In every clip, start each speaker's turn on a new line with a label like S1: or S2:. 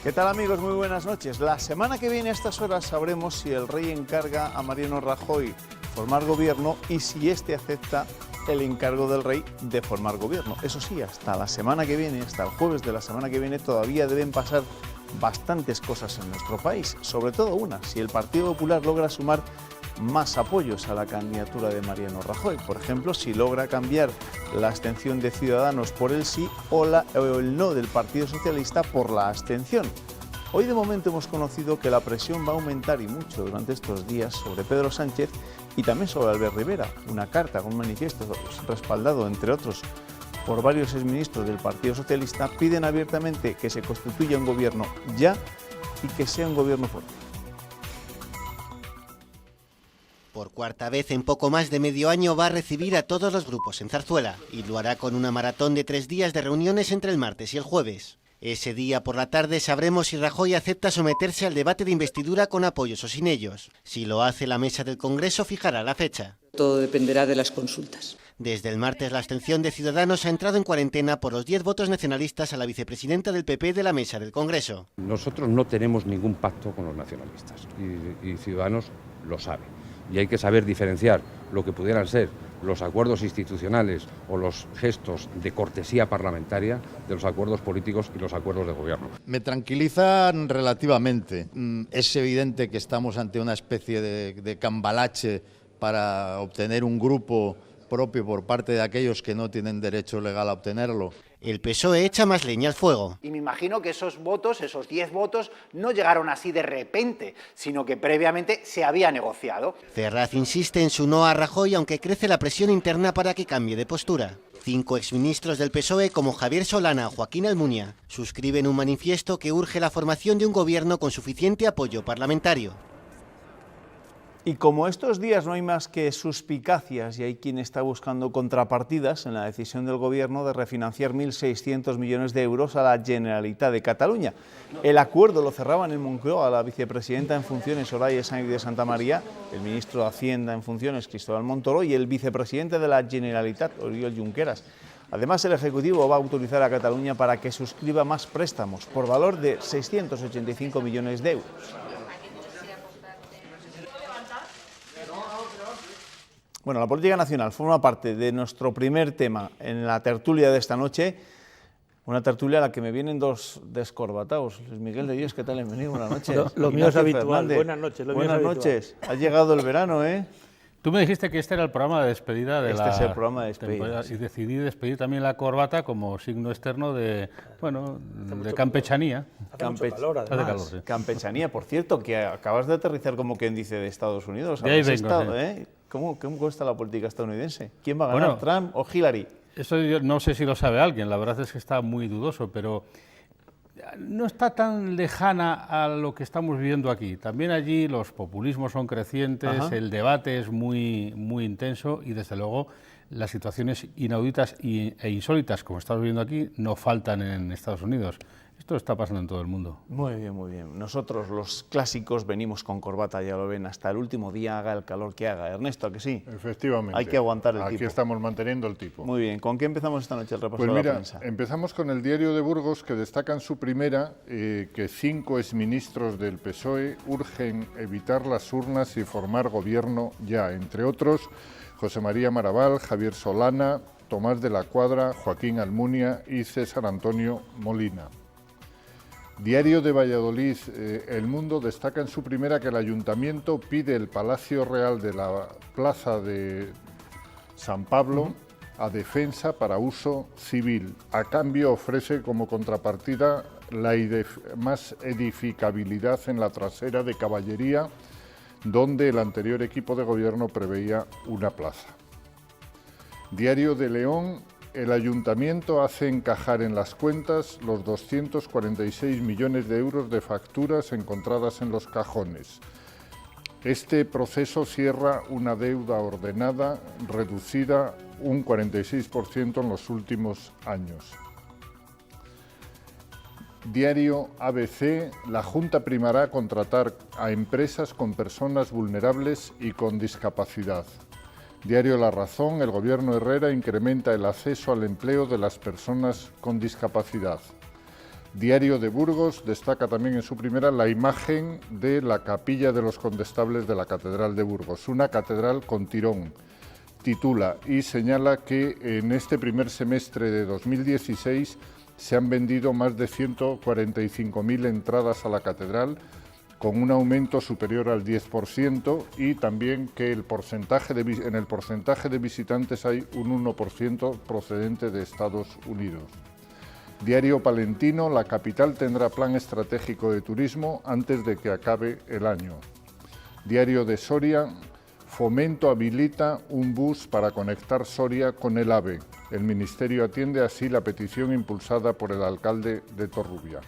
S1: ¿Qué tal, amigos? Muy buenas noches. La semana que viene a estas horas sabremos si el rey encarga a Mariano Rajoy formar gobierno y si éste acepta el encargo del rey de formar gobierno. Eso sí, hasta la semana que viene, hasta el jueves de la semana que viene, todavía deben pasar bastantes cosas en nuestro país, sobre todo una, si el Partido Popular logra sumar más apoyos a la candidatura de Mariano Rajoy. Por ejemplo, si logra cambiar la abstención de Ciudadanos por el sí o el no del Partido Socialista por la abstención. Hoy de momento hemos conocido que la presión va a aumentar y mucho durante estos días sobre Pedro Sánchez y también sobre Albert Rivera. Una carta, un manifiesto respaldado, entre otros, por varios exministros del Partido Socialista, piden abiertamente que se constituya un gobierno ya y que sea un gobierno fuerte.
S2: Por cuarta vez en poco más de medio año va a recibir a todos los grupos en Zarzuela y lo hará con una maratón de 3 días de reuniones entre el martes y el jueves. Ese día por la tarde sabremos si Rajoy acepta someterse al debate de investidura con apoyos o sin ellos. Si lo hace, la mesa del Congreso fijará la fecha.
S3: Todo dependerá de las consultas.
S2: Desde el martes la abstención de Ciudadanos ha entrado en cuarentena por los 10 votos nacionalistas a la vicepresidenta del PP de la mesa del Congreso.
S4: Nosotros no tenemos ningún pacto con los nacionalistas y Ciudadanos lo sabe. Y hay que saber diferenciar lo que pudieran ser los acuerdos institucionales o los gestos de cortesía parlamentaria de los acuerdos políticos y los acuerdos de gobierno.
S5: Me tranquilizan relativamente. Es evidente que estamos ante una especie de cambalache para obtener un grupo propio por parte de aquellos que no tienen derecho legal a obtenerlo.
S2: El PSOE echa más leña al fuego.
S6: Y me imagino que esos votos, esos 10 votos, no llegaron así de repente, sino que previamente se había negociado.
S2: Ferraz insiste en su no a Rajoy, aunque crece la presión interna para que cambie de postura. 5 exministros del PSOE, como Javier Solana o Joaquín Almunia, suscriben un manifiesto que urge la formación de un gobierno con suficiente apoyo parlamentario.
S1: Y como estos días no hay más que suspicacias y hay quien está buscando contrapartidas en la decisión del Gobierno de refinanciar 1.600 millones de euros a la Generalitat de Cataluña. El acuerdo lo cerraban en Moncloa la vicepresidenta en funciones Soraya Sáenz de Santamaría, el ministro de Hacienda en funciones Cristóbal Montoro y el vicepresidente de la Generalitat, Oriol Junqueras. Además, el Ejecutivo va a autorizar a Cataluña para que suscriba más préstamos por valor de 685 millones de euros. Bueno, la política nacional forma parte de nuestro primer tema en la tertulia de esta noche, una tertulia a la que me vienen dos descorbatados. Luis Miguel de Dios, ¿qué tal? Bienvenido, buenas noches.
S7: Lo mío es habitual,
S1: Fernández.
S7: buenas noches.
S1: Buenas noches, ha llegado el verano, ¿eh?
S8: Tú me dijiste que este era el programa de despedida de
S1: Este es el programa de despedida.
S8: Y decidí despedir también la corbata como signo externo de, bueno, de campechanía.
S7: Hace calor,
S8: sí.
S1: Campechanía, por cierto, que acabas de aterrizar como quien dice de Estados Unidos.
S8: De ahí vengo,
S1: estado,
S8: sí.
S1: ¿eh? ¿Cómo está la política estadounidense? ¿Quién va a ganar, Trump o Hillary?
S8: Eso yo no sé si lo sabe alguien, la verdad es que está muy dudoso, pero no está tan lejana a lo que estamos viviendo aquí. También allí los populismos son crecientes, el debate es muy intenso y desde luego las situaciones inauditas e insólitas, como estamos viviendo aquí, no faltan en Estados Unidos. Esto está pasando en todo el mundo.
S1: Muy bien, muy bien. Nosotros, los clásicos, venimos con corbata, ya lo ven, hasta el último día, haga el calor que haga. Ernesto, ¿a que sí?
S9: Efectivamente.
S1: Hay que aguantar el tipo.
S9: Aquí estamos manteniendo el tipo.
S1: Muy bien. ¿Con qué empezamos esta noche el repaso
S9: Pues
S1: de la
S9: mira,
S1: prensa?
S9: empezamos con el Diario de Burgos, que destaca en su primera que 5 exministros del PSOE urgen evitar las urnas y formar gobierno ya. Entre otros, José María Maraval, Javier Solana, Tomás de la Cuadra, Joaquín Almunia y César Antonio Molina. Diario de Valladolid, El Mundo, destaca en su primera que el Ayuntamiento pide el Palacio Real de la Plaza de San Pablo a defensa para uso civil. A cambio ofrece como contrapartida la más edificabilidad en la trasera de Caballería, donde el anterior equipo de gobierno preveía una plaza. Diario de León, el Ayuntamiento hace encajar en las cuentas los 246 millones de euros de facturas encontradas en los cajones. Este proceso cierra una deuda ordenada reducida un 46% en los últimos años. Diario ABC, la Junta primará contratar a empresas con personas vulnerables y con discapacidad. Diario La Razón, el Gobierno Herrera incrementa el acceso al empleo de las personas con discapacidad. Diario de Burgos destaca también en su primera la imagen de la capilla de los condestables de la Catedral de Burgos, una catedral con tirón. Titula y señala que en este primer semestre de 2016 se han vendido más de 145.000 entradas a la catedral, con un aumento superior al 10%, y también que en el porcentaje de visitantes hay un 1% procedente de Estados Unidos. Diario Palentino, la capital tendrá plan estratégico de turismo antes de que acabe el año. Diario de Soria, Fomento habilita un bus para conectar Soria con el AVE. El Ministerio atiende así la petición impulsada por el alcalde de Torrubia.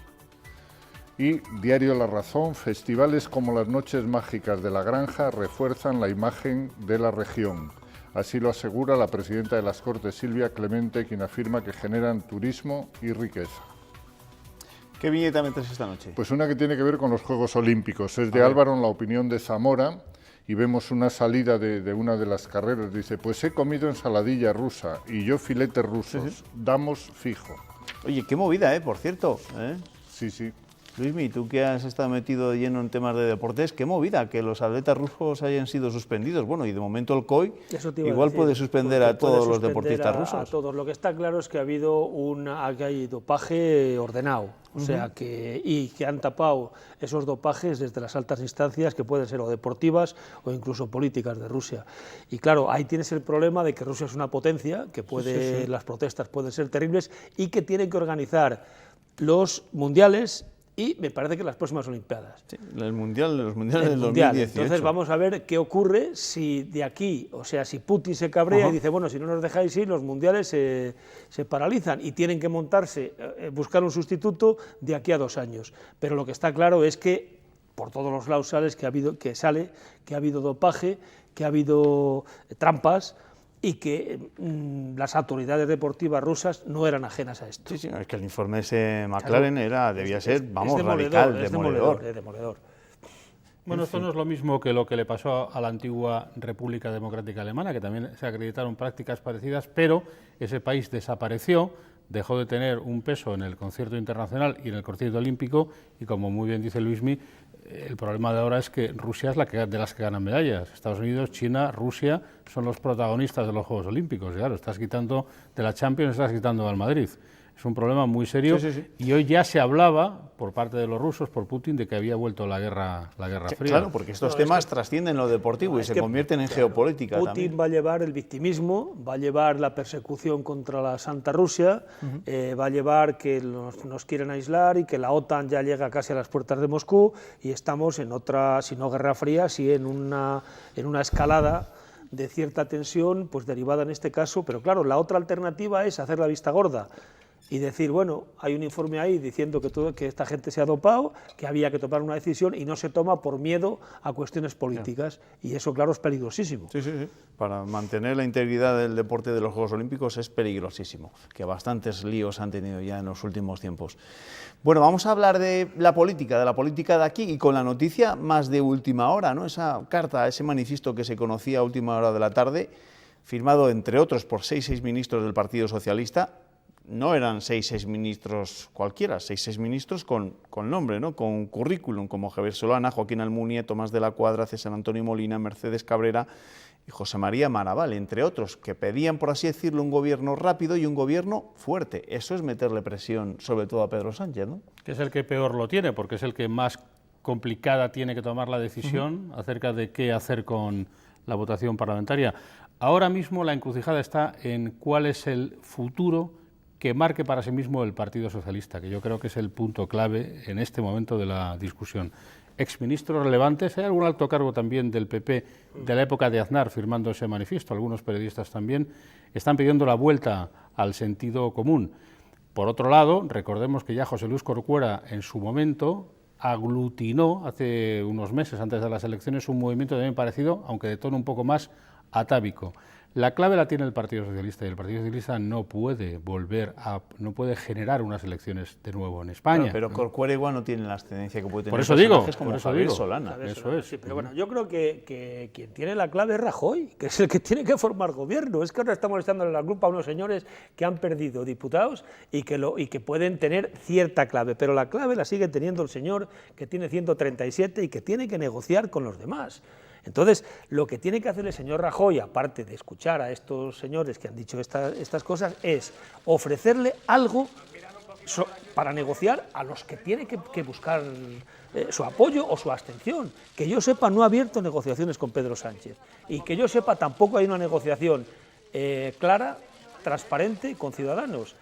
S9: Y Diario La Razón, festivales como las Noches Mágicas de la Granja refuerzan la imagen de la región. Así lo asegura la presidenta de las Cortes, Silvia Clemente, quien afirma que generan turismo y riqueza.
S1: ¿Qué viñeta metes esta noche?
S9: Pues una que tiene que ver con los Juegos Olímpicos. Es de Álvaro en La Opinión de Zamora, y vemos una salida de una de las carreras. Dice, pues he comido ensaladilla rusa y yo filetes rusos. Damos fijo.
S1: Oye, qué movida, por cierto.
S9: Sí, sí.
S1: Luismi, tú que has estado metido lleno en temas de deportes, qué movida que los atletas rusos hayan sido suspendidos. Bueno, y de momento el COI igual puede suspender a todos los deportistas rusos.
S7: A todos. Lo que está claro es que ha habido hay dopaje ordenado, o sea que han tapado esos dopajes desde las altas instancias, que pueden ser o deportivas o incluso políticas de Rusia. Y claro, ahí tienes el problema de que Rusia es una potencia, que las protestas pueden ser terribles y que tienen que organizar los mundiales y me parece que las próximas Olimpiadas.
S1: Sí, los mundiales del 2018.
S7: Entonces vamos a ver qué ocurre si de aquí, o sea, si Putin se cabrea y dice, bueno, si no nos dejáis ir, los mundiales se paralizan y tienen que montarse, buscar un sustituto de aquí a 2 años. Pero lo que está claro es que por todos los lados que ha habido dopaje, que ha habido trampas, y que las autoridades deportivas rusas no eran ajenas a esto.
S1: Sí, es que el informe de ese McLaren debía ser, radical,
S7: demoledor.
S8: Bueno, esto no es lo mismo que lo que le pasó a la antigua República Democrática Alemana, que también se acreditaron prácticas parecidas, pero ese país desapareció, dejó de tener un peso en el concierto internacional y en el concierto olímpico, y como muy bien dice Luismi, el problema de ahora es que Rusia es de las que ganan medallas. Estados Unidos, China, Rusia son los protagonistas de los Juegos Olímpicos. Claro, estás quitando de la Champions, estás quitando al Madrid. Es un problema muy serio, y hoy ya se hablaba por parte de los rusos, por Putin, de que había vuelto la guerra fría.
S1: Claro, porque estos temas trascienden lo deportivo y se convierten en geopolítica.
S7: Putin
S1: también
S7: va a llevar el victimismo, va a llevar la persecución contra la Santa Rusia, va a llevar que nos quieren aislar y que la OTAN ya llega casi a las puertas de Moscú y estamos en otra, si no guerra fría, si en una escalada de cierta tensión, pues derivada en este caso, pero claro, la otra alternativa es hacer la vista gorda y decir, bueno, hay un informe ahí diciendo que esta gente se ha dopado, que había que tomar una decisión y no se toma por miedo a cuestiones políticas, y eso, claro, es peligrosísimo.
S1: Sí. Para mantener la integridad del deporte de los Juegos Olímpicos es peligrosísimo, que bastantes líos han tenido ya en los últimos tiempos. Bueno, vamos a hablar de la política de aquí, y con la noticia más de última hora, ¿no? Esa carta, ese manifiesto que se conocía a última hora de la tarde, firmado entre otros por 6 ministros del Partido Socialista. No eran 6 ministros cualquiera, 6 ministros con nombre, ¿no? Con currículum, como Javier Solana, Joaquín Almunia, Tomás de la Cuadra, César Antonio Molina, Mercedes Cabrera y José María Maraval, entre otros, que pedían, por así decirlo, un gobierno rápido y un gobierno fuerte. Eso es meterle presión, sobre todo a Pedro Sánchez, ¿no?
S8: Que es el que peor lo tiene, porque es el que más complicada tiene que tomar la decisión acerca de qué hacer con la votación parlamentaria. Ahora mismo la encrucijada está en cuál es el futuro que marque para sí mismo el Partido Socialista, que yo creo que es el punto clave en este momento de la discusión. Exministros relevantes, hay algún alto cargo también del PP de la época de Aznar firmando ese manifiesto, algunos periodistas también, están pidiendo la vuelta al sentido común. Por otro lado, recordemos que ya José Luis Corcuera en su momento aglutinó hace unos meses, antes de las elecciones, un movimiento también parecido, aunque de tono un poco más atávico. La clave la tiene el Partido Socialista, y el Partido Socialista no puede generar unas elecciones de nuevo en España.
S1: Claro, pero Corcuera igual no tiene la ascendencia que puede tener
S8: por eso digo,
S1: como Javier Solana.
S8: Eso es.
S7: Sí, pero bueno, yo creo que quien tiene la clave es Rajoy, que es el que tiene que formar gobierno. Es que ahora estamos echándole la culpa a unos señores que han perdido diputados y que pueden tener cierta clave, pero la clave la sigue teniendo el señor que tiene 137 y que tiene que negociar con los demás. Entonces, lo que tiene que hacer el señor Rajoy, aparte de escuchar a estos señores que han dicho estas cosas, es ofrecerle algo para negociar a los que tiene que buscar su apoyo o su abstención. Que yo sepa, no ha abierto negociaciones con Pedro Sánchez, y que yo sepa, tampoco hay una negociación clara, transparente con Ciudadanos.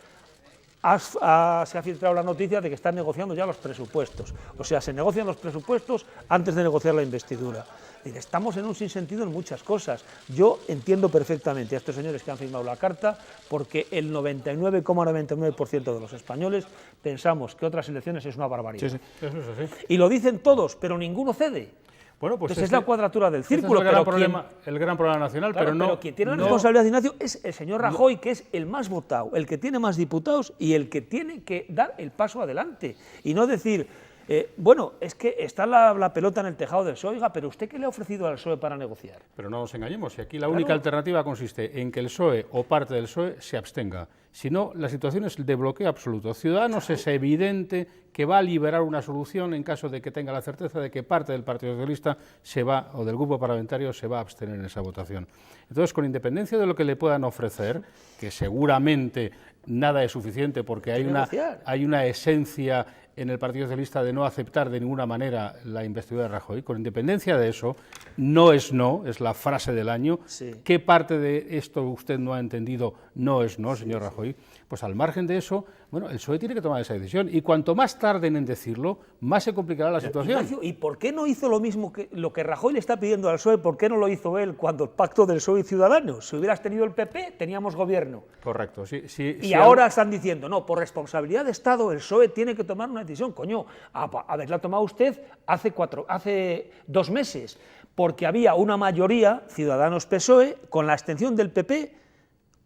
S7: Se ha filtrado la noticia de que están negociando ya los presupuestos. O sea, se negocian los presupuestos antes de negociar la investidura. Estamos en un sinsentido en muchas cosas. Yo entiendo perfectamente a estos señores que han firmado la carta, porque el 99,99% de los españoles pensamos que otras elecciones es una barbaridad.
S8: Sí, sí. Eso es así.
S7: Y lo dicen todos, pero ninguno cede.
S8: Bueno, pues
S7: entonces es la cuadratura del círculo.
S8: Es el gran problema nacional,
S7: claro, pero quien tiene la responsabilidad, Ignacio, es el señor Rajoy, que es el más votado, el que tiene más diputados y el que tiene que dar el paso adelante. Y no decir, bueno, es que está la pelota en el tejado del PSOE, oiga, pero ¿usted qué le ha ofrecido al PSOE para negociar?
S8: Pero no nos engañemos, y aquí la única alternativa consiste en que el PSOE o parte del PSOE se abstenga. Si no, la situación es de bloqueo absoluto. Ciudadanos es evidente que va a liberar una solución en caso de que tenga la certeza de que parte del Partido Socialista se va, o del grupo parlamentario se va a abstener en esa votación. Entonces, con independencia de lo que le puedan ofrecer, que seguramente nada es suficiente porque hay una esencia en el Partido Socialista de no aceptar de ninguna manera la investidura de Rajoy, con independencia de eso, no, es la frase del año. Sí. ¿Qué parte de esto usted no ha entendido? No es no, señor Rajoy. Pues al margen de eso, bueno, el PSOE tiene que tomar esa decisión, y cuanto más tarden en decirlo, más se complicará la situación.
S7: Ignacio, ¿y por qué no hizo lo mismo que lo que Rajoy le está pidiendo al PSOE? ¿Por qué no lo hizo él cuando el pacto del PSOE y Ciudadanos? Si hubieras tenido el PP, teníamos gobierno.
S8: Correcto.
S7: Y ahora están diciendo, no, por responsabilidad de Estado, el PSOE tiene que tomar una decisión. Coño, haberla tomado usted hace 2 meses, porque había una mayoría, Ciudadanos-PSOE, con la abstención del PP,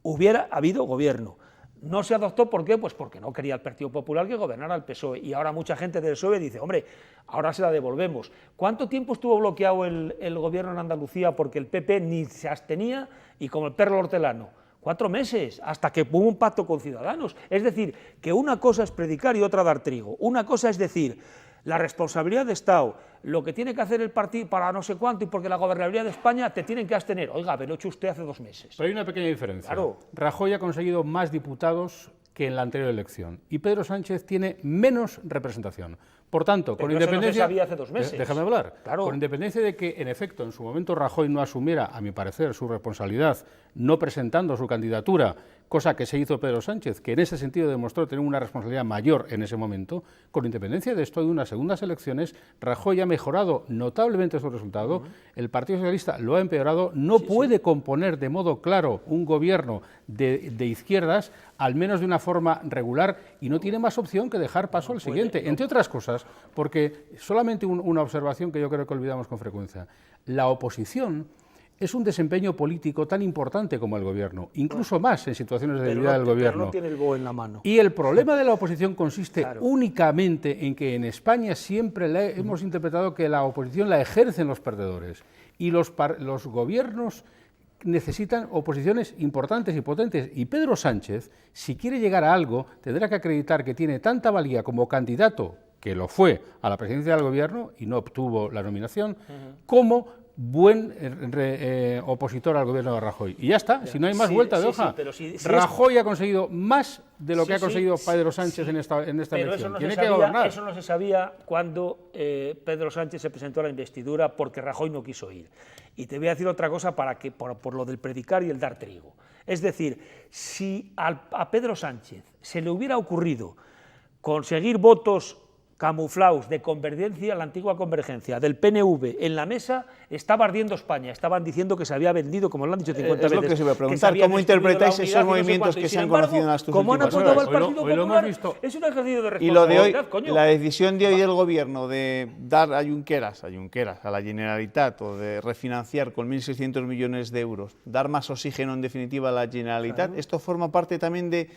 S7: hubiera habido gobierno. No se adoptó, ¿por qué? Pues porque no quería el Partido Popular que gobernara el PSOE, y ahora mucha gente del PSOE dice, hombre, ahora se la devolvemos. ¿Cuánto tiempo estuvo bloqueado el gobierno en Andalucía porque el PP ni se abstenía y como el perro hortelano? 4 meses, hasta que hubo un pacto con Ciudadanos. Es decir, que una cosa es predicar y otra dar trigo. Una cosa es decir, la responsabilidad de Estado, lo que tiene que hacer el partido para no sé cuánto y porque la gobernabilidad de España te tienen que abstener. Oiga, pero lo ha hecho usted hace 2 meses.
S8: Pero hay una pequeña diferencia.
S7: Claro.
S8: Rajoy ha conseguido más diputados que en la anterior elección, y Pedro Sánchez tiene menos representación. Por tanto,
S7: pero
S8: con independencia...
S7: Eso no se sabía hace 2 meses.
S8: Déjame hablar.
S7: Claro.
S8: Con independencia de que, en efecto, en su momento Rajoy no asumiera, a mi parecer, su responsabilidad, no presentando su candidatura, cosa que se hizo Pedro Sánchez, que en ese sentido demostró tener una responsabilidad mayor en ese momento, con independencia de esto, de unas segundas elecciones, Rajoy ha mejorado notablemente su resultado, el Partido Socialista lo ha empeorado, no puede componer de modo claro un gobierno de izquierdas, al menos de una forma regular, y no tiene más opción que dejar paso al siguiente, entre otras cosas, porque solamente una observación que yo creo que olvidamos con frecuencia, la oposición es un desempeño político tan importante como el gobierno, incluso más en situaciones de debilidad del gobierno.
S7: Pero no tiene el BOE en la mano.
S8: Y el problema de la oposición consiste únicamente en que en España siempre hemos interpretado que la oposición la ejercen los perdedores, y los gobiernos necesitan oposiciones importantes y potentes, y Pedro Sánchez, si quiere llegar a algo, tendrá que acreditar que tiene tanta valía como candidato, que lo fue, a la presidencia del gobierno y no obtuvo la nominación, como buen opositor al gobierno de Rajoy. Y ya está, si no hay más vuelta de hoja. Rajoy ha conseguido más de lo que ha conseguido Pedro Sánchez en esta elección. Tiene que gobernar.
S7: Eso no se sabía cuando Pedro Sánchez se presentó a la investidura, porque Rajoy no quiso ir. Y te voy a decir otra cosa por lo del predicar y el dar trigo. Es decir, si a Pedro Sánchez se le hubiera ocurrido conseguir votos camuflados de Convergencia, la antigua Convergencia, del PNV en la mesa, estaba ardiendo España. Estaban diciendo que se había vendido, como lo han dicho 50 veces.
S1: Es lo que se iba a preguntar, ¿cómo interpretáis esos movimientos que se han conocido en las últimas horas?
S7: Como han apuntado al Partido Popular, es un ejercicio de responsabilidad,
S1: y lo de hoy,
S7: coño.
S1: la decisión de hoy del Gobierno de dar a Junqueras, a la Generalitat, o de refinanciar con 1.600 millones de euros, dar más oxígeno en definitiva a la Generalitat,
S7: Claro.
S1: esto forma parte también de,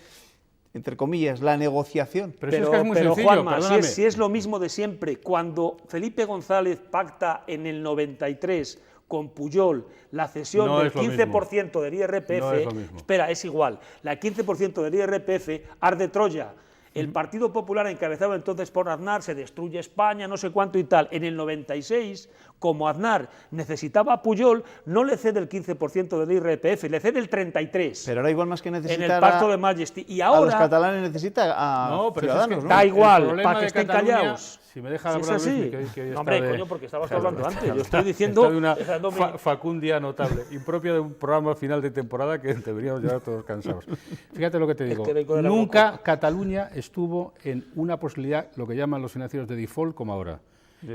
S1: entre comillas, la negociación.
S8: Pero es que es muy sencillo,
S7: Juanma,
S8: perdóname.
S7: si es lo mismo de siempre, cuando Felipe González pacta en el 93 con Pujol la cesión
S8: No
S7: del
S8: es lo
S7: 15% del IRPF,
S8: No es lo mismo.
S7: espera, es igual, la 15% del IRPF arde Troya. El Partido Popular, encabezado entonces por Aznar, se destruye España, no sé cuánto y tal. En el 96, como Aznar necesitaba a Pujol, no le cede el 15% del IRPF, le cede el 33%.
S1: Pero ahora igual más que necesitar
S7: en el Pacto de Majesty. Y ahora,
S1: a los catalanes necesita a
S8: No, pero
S1: ciudadanos,
S8: es que
S1: ¿no?
S7: da igual,
S8: el problema
S7: para que
S8: de
S7: estén
S8: Cataluña,
S7: callados.
S8: Si me deja
S7: Si es
S8: hablar,
S7: así.
S8: Luis, que hoy
S7: No,
S8: está
S7: hombre,
S8: de-
S7: coño, porque estabas
S8: Déjame,
S7: hablando antes.
S8: déjame.
S7: Yo estoy diciendo...
S8: Está de una
S7: dejándome-
S8: facundia notable, impropia de un programa final de temporada que deberíamos llevar todos cansados. Fíjate lo que te digo.
S7: que vengo de la
S8: Nunca
S7: Eurocopa.
S8: Cataluña estuvo en una posibilidad, lo que llaman los financieros de default, como ahora.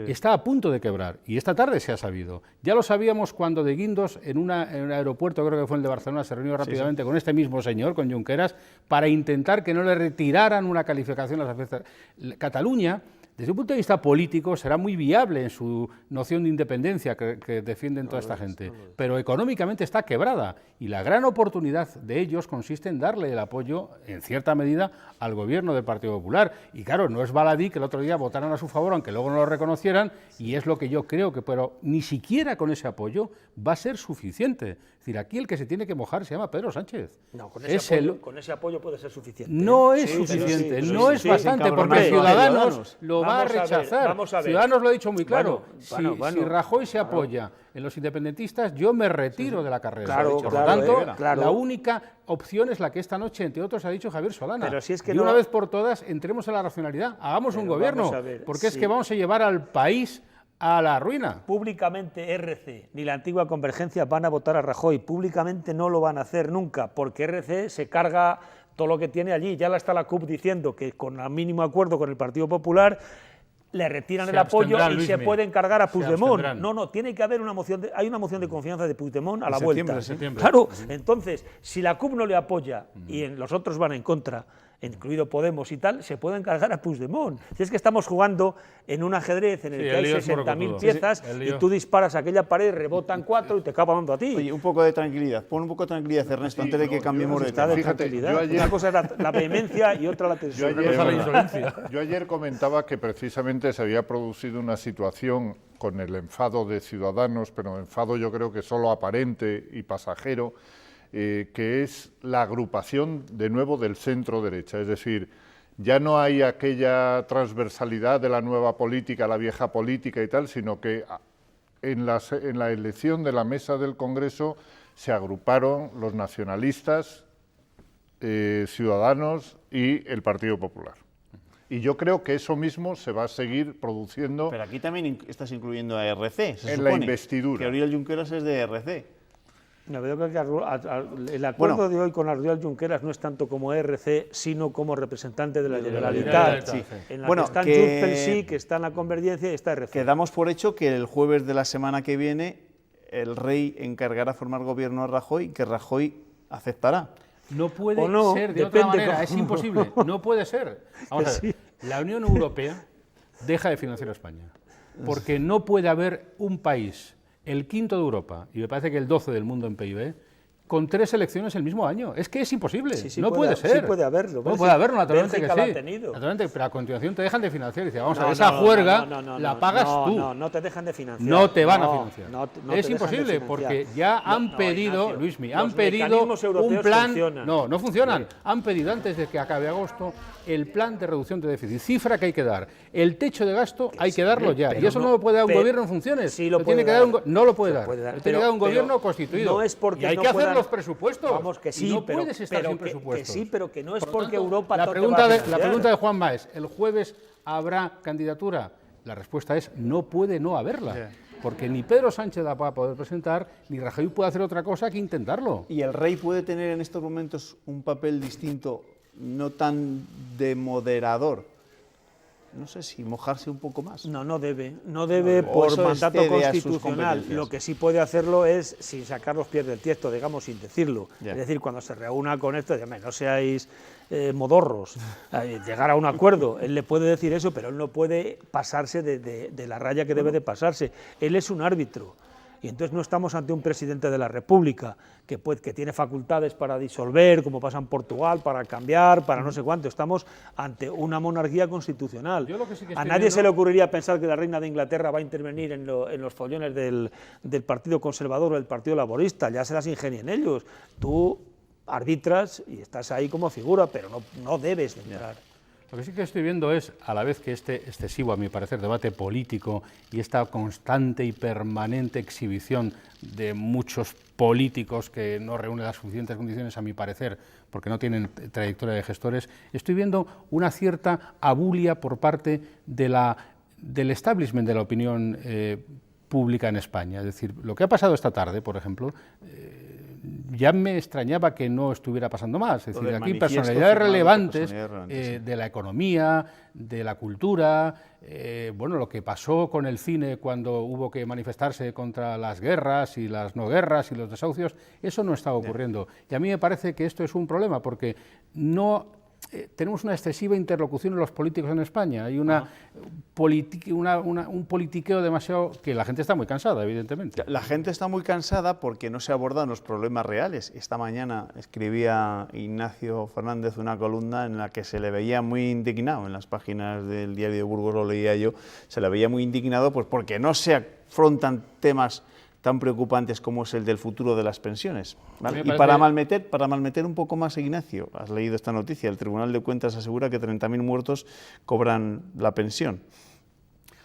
S8: Está a punto de quebrar y esta tarde se ha sabido. Ya lo sabíamos cuando de Guindos, en un aeropuerto, creo que fue el de Barcelona, se reunió rápidamente con este mismo señor, con Junqueras, para intentar que no le retiraran una calificación a las fiestas. Cataluña, desde un punto de vista político, será muy viable en su noción de independencia que defienden toda esta gente, pero económicamente está quebrada y la gran oportunidad de ellos consiste en darle el apoyo, en cierta medida, al gobierno del Partido Popular. Y claro, no es baladí que el otro día votaran a su favor, aunque luego no lo reconocieran, y es lo que yo creo que, pero ni siquiera con ese apoyo va a ser suficiente. Es decir, aquí el que se tiene que mojar se llama Pedro Sánchez.
S7: No, con
S8: Es
S7: con ese apoyo puede ser suficiente.
S8: No es
S7: Sí,
S8: suficiente,
S7: pero sí,
S8: no
S7: sí,
S8: es
S7: sí,
S8: bastante,
S1: sin
S8: porque
S1: cabronazo,
S8: Ciudadanos lo va a
S7: Vamos a ver,
S8: rechazar.
S7: vamos a ver.
S8: Ciudadanos lo ha dicho muy claro.
S7: Bueno,
S8: Si Rajoy se apoya en los independentistas, yo me retiro de la carrera.
S7: Claro,
S8: Por
S7: claro,
S8: lo tanto,
S7: claro.
S8: la única opción es la que esta noche, entre otros, ha dicho Javier Solana.
S7: Pero si es que
S8: y
S7: no-
S8: una vez por todas, entremos en la racionalidad, hagamos un
S7: Pero
S8: gobierno,
S7: vamos a ver,
S8: porque es
S7: sí.
S8: que vamos a llevar al país a la ruina.
S7: Públicamente RC ni la antigua Convergencia van a votar a Rajoy. Públicamente no lo van a hacer nunca, porque RC se carga todo lo que tiene allí. Ya está la CUP diciendo que con el mínimo acuerdo con el Partido Popular le retiran
S8: Se
S7: el apoyo
S8: abstendrán,
S7: y se
S8: Luismi.
S7: pueden cargar a
S8: Se
S7: Puigdemont.
S8: abstendrán.
S7: No, tiene que haber una moción hay una moción de confianza de Puigdemont a la
S1: septiembre,
S7: vuelta.
S1: en septiembre.
S7: Claro, entonces, si la CUP no le apoya y los otros van en contra, incluido Podemos y tal, se pueden cargar a Puigdemont. Si es que estamos jugando en un ajedrez en el
S8: Sí,
S7: que
S8: el
S7: hay
S8: lío es
S7: 60.000
S8: morrocotudo.
S7: piezas
S8: Sí, sí, el
S7: y
S8: lío.
S7: tú disparas a aquella pared, rebotan 4 y te acaba dando a ti.
S1: Oye, un poco de tranquilidad, pon un poco de tranquilidad, Ernesto, antes de que cambiemos de
S7: Está
S1: tema.
S7: de
S9: Fíjate,
S7: tranquilidad.
S9: yo ayer-
S7: Una cosa es la vehemencia y otra la
S9: Yo
S7: tensión.
S9: ayer,
S8: cosa la insolencia.
S9: yo ayer comentaba que precisamente se había producido una situación con el enfado de Ciudadanos, pero enfado yo creo que solo aparente y pasajero, que es la agrupación de nuevo del centro derecha, es decir, ya no hay aquella transversalidad de la nueva política, la vieja política y tal, sino que en la elección de la mesa del Congreso se agruparon los nacionalistas, Ciudadanos y el Partido Popular. Y yo creo que eso mismo se va a seguir produciendo.
S1: Pero aquí también estás incluyendo a RC, se
S9: En la
S1: supone,
S9: investidura.
S1: que Oriol Junqueras es de RC.
S7: No, veo que el acuerdo
S1: Bueno.
S7: de hoy con Oriol Junqueras no es tanto como RC, sino como representante de la Generalitat.
S8: Generalitat,
S1: sí.
S7: En la
S1: Bueno,
S7: que están
S1: que-
S7: Junts pel Sí, que está en la Convergencia y está RC.
S1: Que damos por hecho que el jueves de la semana que viene el rey encargará formar gobierno a Rajoy y que Rajoy aceptará.
S8: No puede
S7: O no,
S8: ser de otra
S7: depende
S8: manera,
S7: cómo.
S8: es imposible, no puede ser. Vamos a ver, la Unión Europea deja de financiar a España, porque no puede haber un país, el quinto de Europa, y me parece que el 12 del mundo en PIB, con 3 elecciones el mismo año. Es que es imposible,
S7: Sí, sí
S8: no
S7: puede-
S8: puede ser.
S7: sí puede haberlo.
S8: No puede haberlo, naturalmente
S7: Bélgica
S8: que
S7: la
S8: sí.
S7: ha tenido.
S8: Naturalmente, pero a continuación te dejan de financiar y dices, vamos a ver,
S7: No,
S8: esa
S7: no,
S8: juerga
S7: no,
S8: la pagas tú.
S7: No te dejan de financiar.
S8: No te van a
S7: No,
S8: financiar.
S7: no te
S8: Es
S7: dejan de
S8: imposible
S7: financiar.
S8: porque ya han pedido,
S7: Ignacio,
S8: Luismi,
S7: los
S8: han pedido
S7: mecanismos
S8: un
S7: europeos
S8: plan.
S7: funcionan.
S8: No funcionan. Han pedido antes de que acabe agosto el plan de reducción de déficit, cifra que hay que dar. El techo de gasto hay que darlo ya.
S7: pero
S8: Y eso no lo puede dar un
S7: pero-
S8: gobierno en funciones.
S7: sí lo
S8: tiene
S7: puede
S8: que dar
S7: dar.
S8: no lo puede
S7: Se
S8: dar.
S7: puede dar.
S8: Lo tiene que
S7: Pero-
S8: dar un gobierno
S7: pero
S8: constituido.
S7: no es porque
S8: y hay
S7: no
S8: que hacer
S7: puedan-
S8: los presupuestos.
S7: Vamos, que sí,
S8: y no
S7: pero-
S8: puedes estar
S7: pero
S8: sin
S7: que
S8: presupuestos.
S7: sí, pero que no es
S8: Por lo
S7: porque
S8: tanto,
S7: Europa
S8: la
S7: te va a
S8: pregunta de
S7: financiar.
S8: Juanma es, ¿el jueves habrá candidatura? La respuesta es, no puede no haberla. Porque ni Pedro Sánchez la va a poder presentar, ni Rajoy puede hacer otra cosa que intentarlo.
S1: ¿Y el rey puede tener en estos momentos un papel distinto, no tan de moderador, no sé si mojarse un poco más.
S7: No debe
S1: O
S7: por
S1: eso
S7: mandato
S1: excede a sus
S7: constitucional.
S1: competencias.
S7: Lo que sí puede hacerlo es, sin sacar los pies del tiesto, digamos, sin decirlo.
S1: Ya.
S7: Es decir, cuando se reúna con esto, no seáis modorros, llegar a un acuerdo. Él le puede decir eso, pero él no puede pasarse de la raya que debe de pasarse. Él es un árbitro. Y entonces no estamos ante un presidente de la República que tiene facultades para disolver, como pasa en Portugal, para cambiar, para no sé cuánto. Estamos ante una monarquía constitucional.
S8: Yo lo que sí que
S7: a
S8: estoy
S7: nadie
S8: viendo...
S7: se le ocurriría pensar que la reina de Inglaterra va a intervenir en los follones del Partido Conservador o del Partido Laborista. Ya se las ingenien ellos. Tú arbitras y estás ahí como figura, pero no debes de entrar.
S8: Lo que sí que estoy viendo es, a la vez que este excesivo, a mi parecer, debate político y esta constante y permanente exhibición de muchos políticos que no reúnen las suficientes condiciones, a mi parecer, porque no tienen trayectoria de gestores, estoy viendo una cierta abulia por parte del establishment de la opinión pública en España. Es decir, lo que ha pasado esta tarde, por ejemplo, ya me extrañaba que no estuviera pasando más. Es decir, aquí personalidades relevantes de la economía, de la cultura, bueno, lo que pasó con el cine cuando hubo que manifestarse contra las guerras y las no guerras y los desahucios, eso no está ocurriendo. Y a mí me parece que esto es un problema, porque no... tenemos una excesiva interlocución en los políticos en España, hay un politiqueo demasiado que la gente está muy cansada, evidentemente.
S1: La gente está muy cansada porque no se abordan los problemas reales. Esta mañana escribía Ignacio Fernández una columna en la que se le veía muy indignado, en las páginas del Diario de Burgos lo leía yo, se le veía muy indignado pues porque no se afrontan temas tan preocupantes como es el del futuro de las pensiones, ¿vale? Y para malmeter un poco más, Ignacio, has leído esta noticia, el Tribunal de Cuentas asegura que 30.000 muertos cobran la pensión.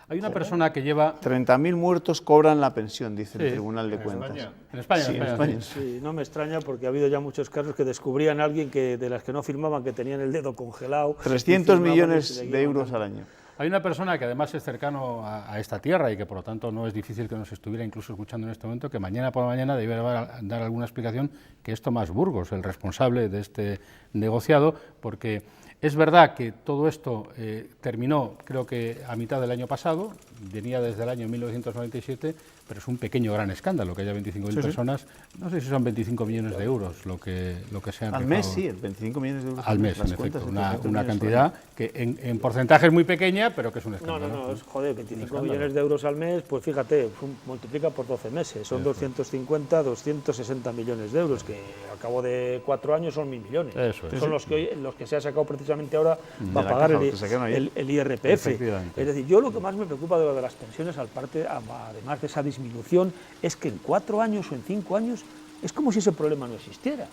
S8: Hay una persona que lleva...
S1: 30.000 muertos cobran la pensión, dice el Tribunal de Cuentas.
S8: En España.
S1: Sí, en España.
S7: Sí, no me extraña porque ha habido ya muchos casos que descubrían a alguien de las que no firmaban que tenían el dedo congelado.
S1: 300 millones de euros al año.
S8: Hay una persona que además es cercano a esta tierra y que por lo tanto no es difícil que nos estuviera incluso escuchando en este momento, que mañana por la mañana debe dar alguna explicación, que es Tomás Burgos, el responsable de este negociado, porque es verdad que todo esto terminó, creo que a mitad del año pasado, venía desde el año 1997, pero es un pequeño gran escándalo que haya 25.000 personas, no sé si son 25 millones de euros lo que se han
S1: al mes, sí, 25 millones de euros
S8: al mes, en efecto, una cantidad que en porcentaje es muy pequeña, pero que es un escándalo.
S7: No, joder, 25 millones de euros al mes, pues fíjate, multiplica por 12 meses, son 260 millones de euros, que al cabo de 4 años son 1.000 millones. Son los que se ha sacado precisamente ahora para pagar el IRPF. Es decir, yo lo que más me preocupa de lo de las pensiones, además de esa disminución, es que en 4 años o en 5 años es como si ese problema no existiera.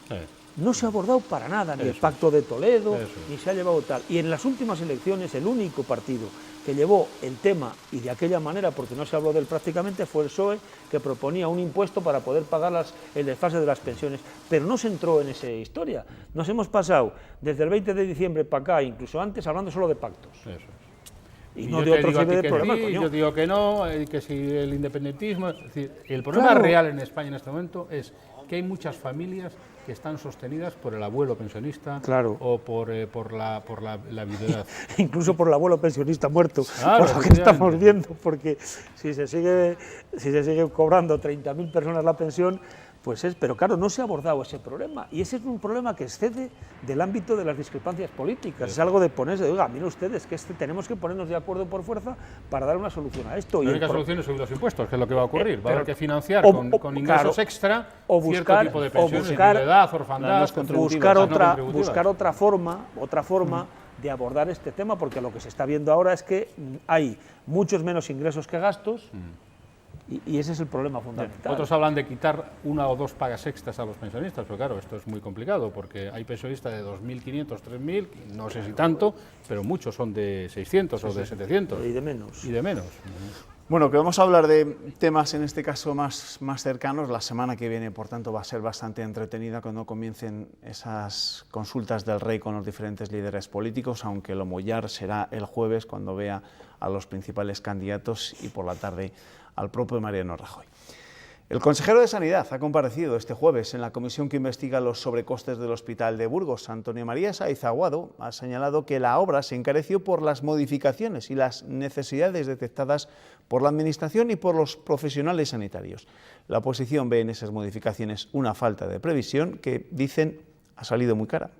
S7: No se ha abordado para nada, ni el Pacto de Toledo, ni se ha llevado tal. Y en las últimas elecciones el único partido que llevó el tema, y de aquella manera, porque no se habló de él prácticamente, fue el PSOE, que proponía un impuesto para poder pagar el desfase de las pensiones, pero no se entró en esa historia. Nos hemos pasado desde el 20 de diciembre para acá, incluso antes, hablando solo de pactos. Y no de otro tipo de problemas.
S8: Yo digo que no, que si el independentismo... Es decir, el problema real en España en este momento es que hay muchas familias que están sostenidas por el abuelo pensionista o por la viudedad.
S7: Incluso por el abuelo pensionista muerto, por lo que estamos viendo, porque si se sigue cobrando 30.000 personas la pensión, pues pero claro, no se ha abordado ese problema, y ese es un problema que excede del ámbito de las discrepancias políticas, es algo de ponerse, oiga, miren ustedes, que tenemos que ponernos de acuerdo por fuerza para dar una solución a esto.
S8: La única solución es subir los impuestos, que es lo que va a ocurrir, va a haber que financiar con ingresos extra cierto tipo de pensiones, viudedad, orfandad,
S7: buscar otra forma de abordar este tema, porque lo que se está viendo ahora es que hay muchos menos ingresos que gastos, y ese es el problema fundamental.
S8: Otros hablan de quitar 1 o 2 pagas extras a los pensionistas, pero claro, esto es muy complicado, porque hay pensionistas de 2.500, 3.000, no sé si tanto, pero muchos son de 600 o de 700.
S7: Y de menos.
S1: Bueno, que vamos a hablar de temas en este caso más cercanos. La semana que viene, por tanto, va a ser bastante entretenida cuando comiencen esas consultas del Rey con los diferentes líderes políticos, aunque lo mollar será el jueves cuando vea a los principales candidatos y por la tarde al propio Mariano Rajoy. El consejero de Sanidad ha comparecido este jueves en la comisión que investiga los sobrecostes del Hospital de Burgos. Antonio María Sáiz Aguado ha señalado que la obra se encareció por las modificaciones y las necesidades detectadas por la Administración y por los profesionales sanitarios. La oposición ve en esas modificaciones una falta de previsión que, dicen, ha salido muy cara.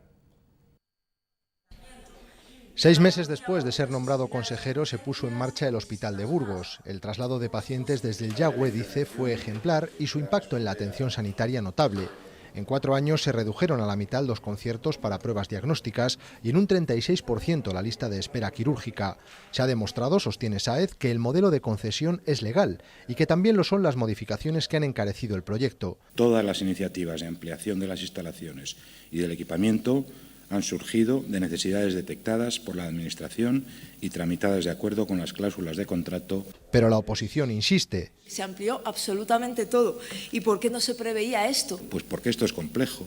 S10: 6 meses después de ser nombrado consejero se puso en marcha el Hospital de Burgos. El traslado de pacientes desde el Yagüe, dice, fue ejemplar y su impacto en la atención sanitaria notable. En 4 años se redujeron a la mitad los conciertos para pruebas diagnósticas y en un 36% la lista de espera quirúrgica. Se ha demostrado, sostiene Sáez, que el modelo de concesión es legal y que también lo son las modificaciones que han encarecido el proyecto.
S11: Todas las iniciativas de ampliación de las instalaciones y del equipamiento han surgido de necesidades detectadas por la Administración y tramitadas de acuerdo con las cláusulas de contrato.
S10: Pero la oposición insiste.
S12: Se amplió absolutamente todo. ¿Y por qué no se preveía esto?
S11: Pues porque esto es complejo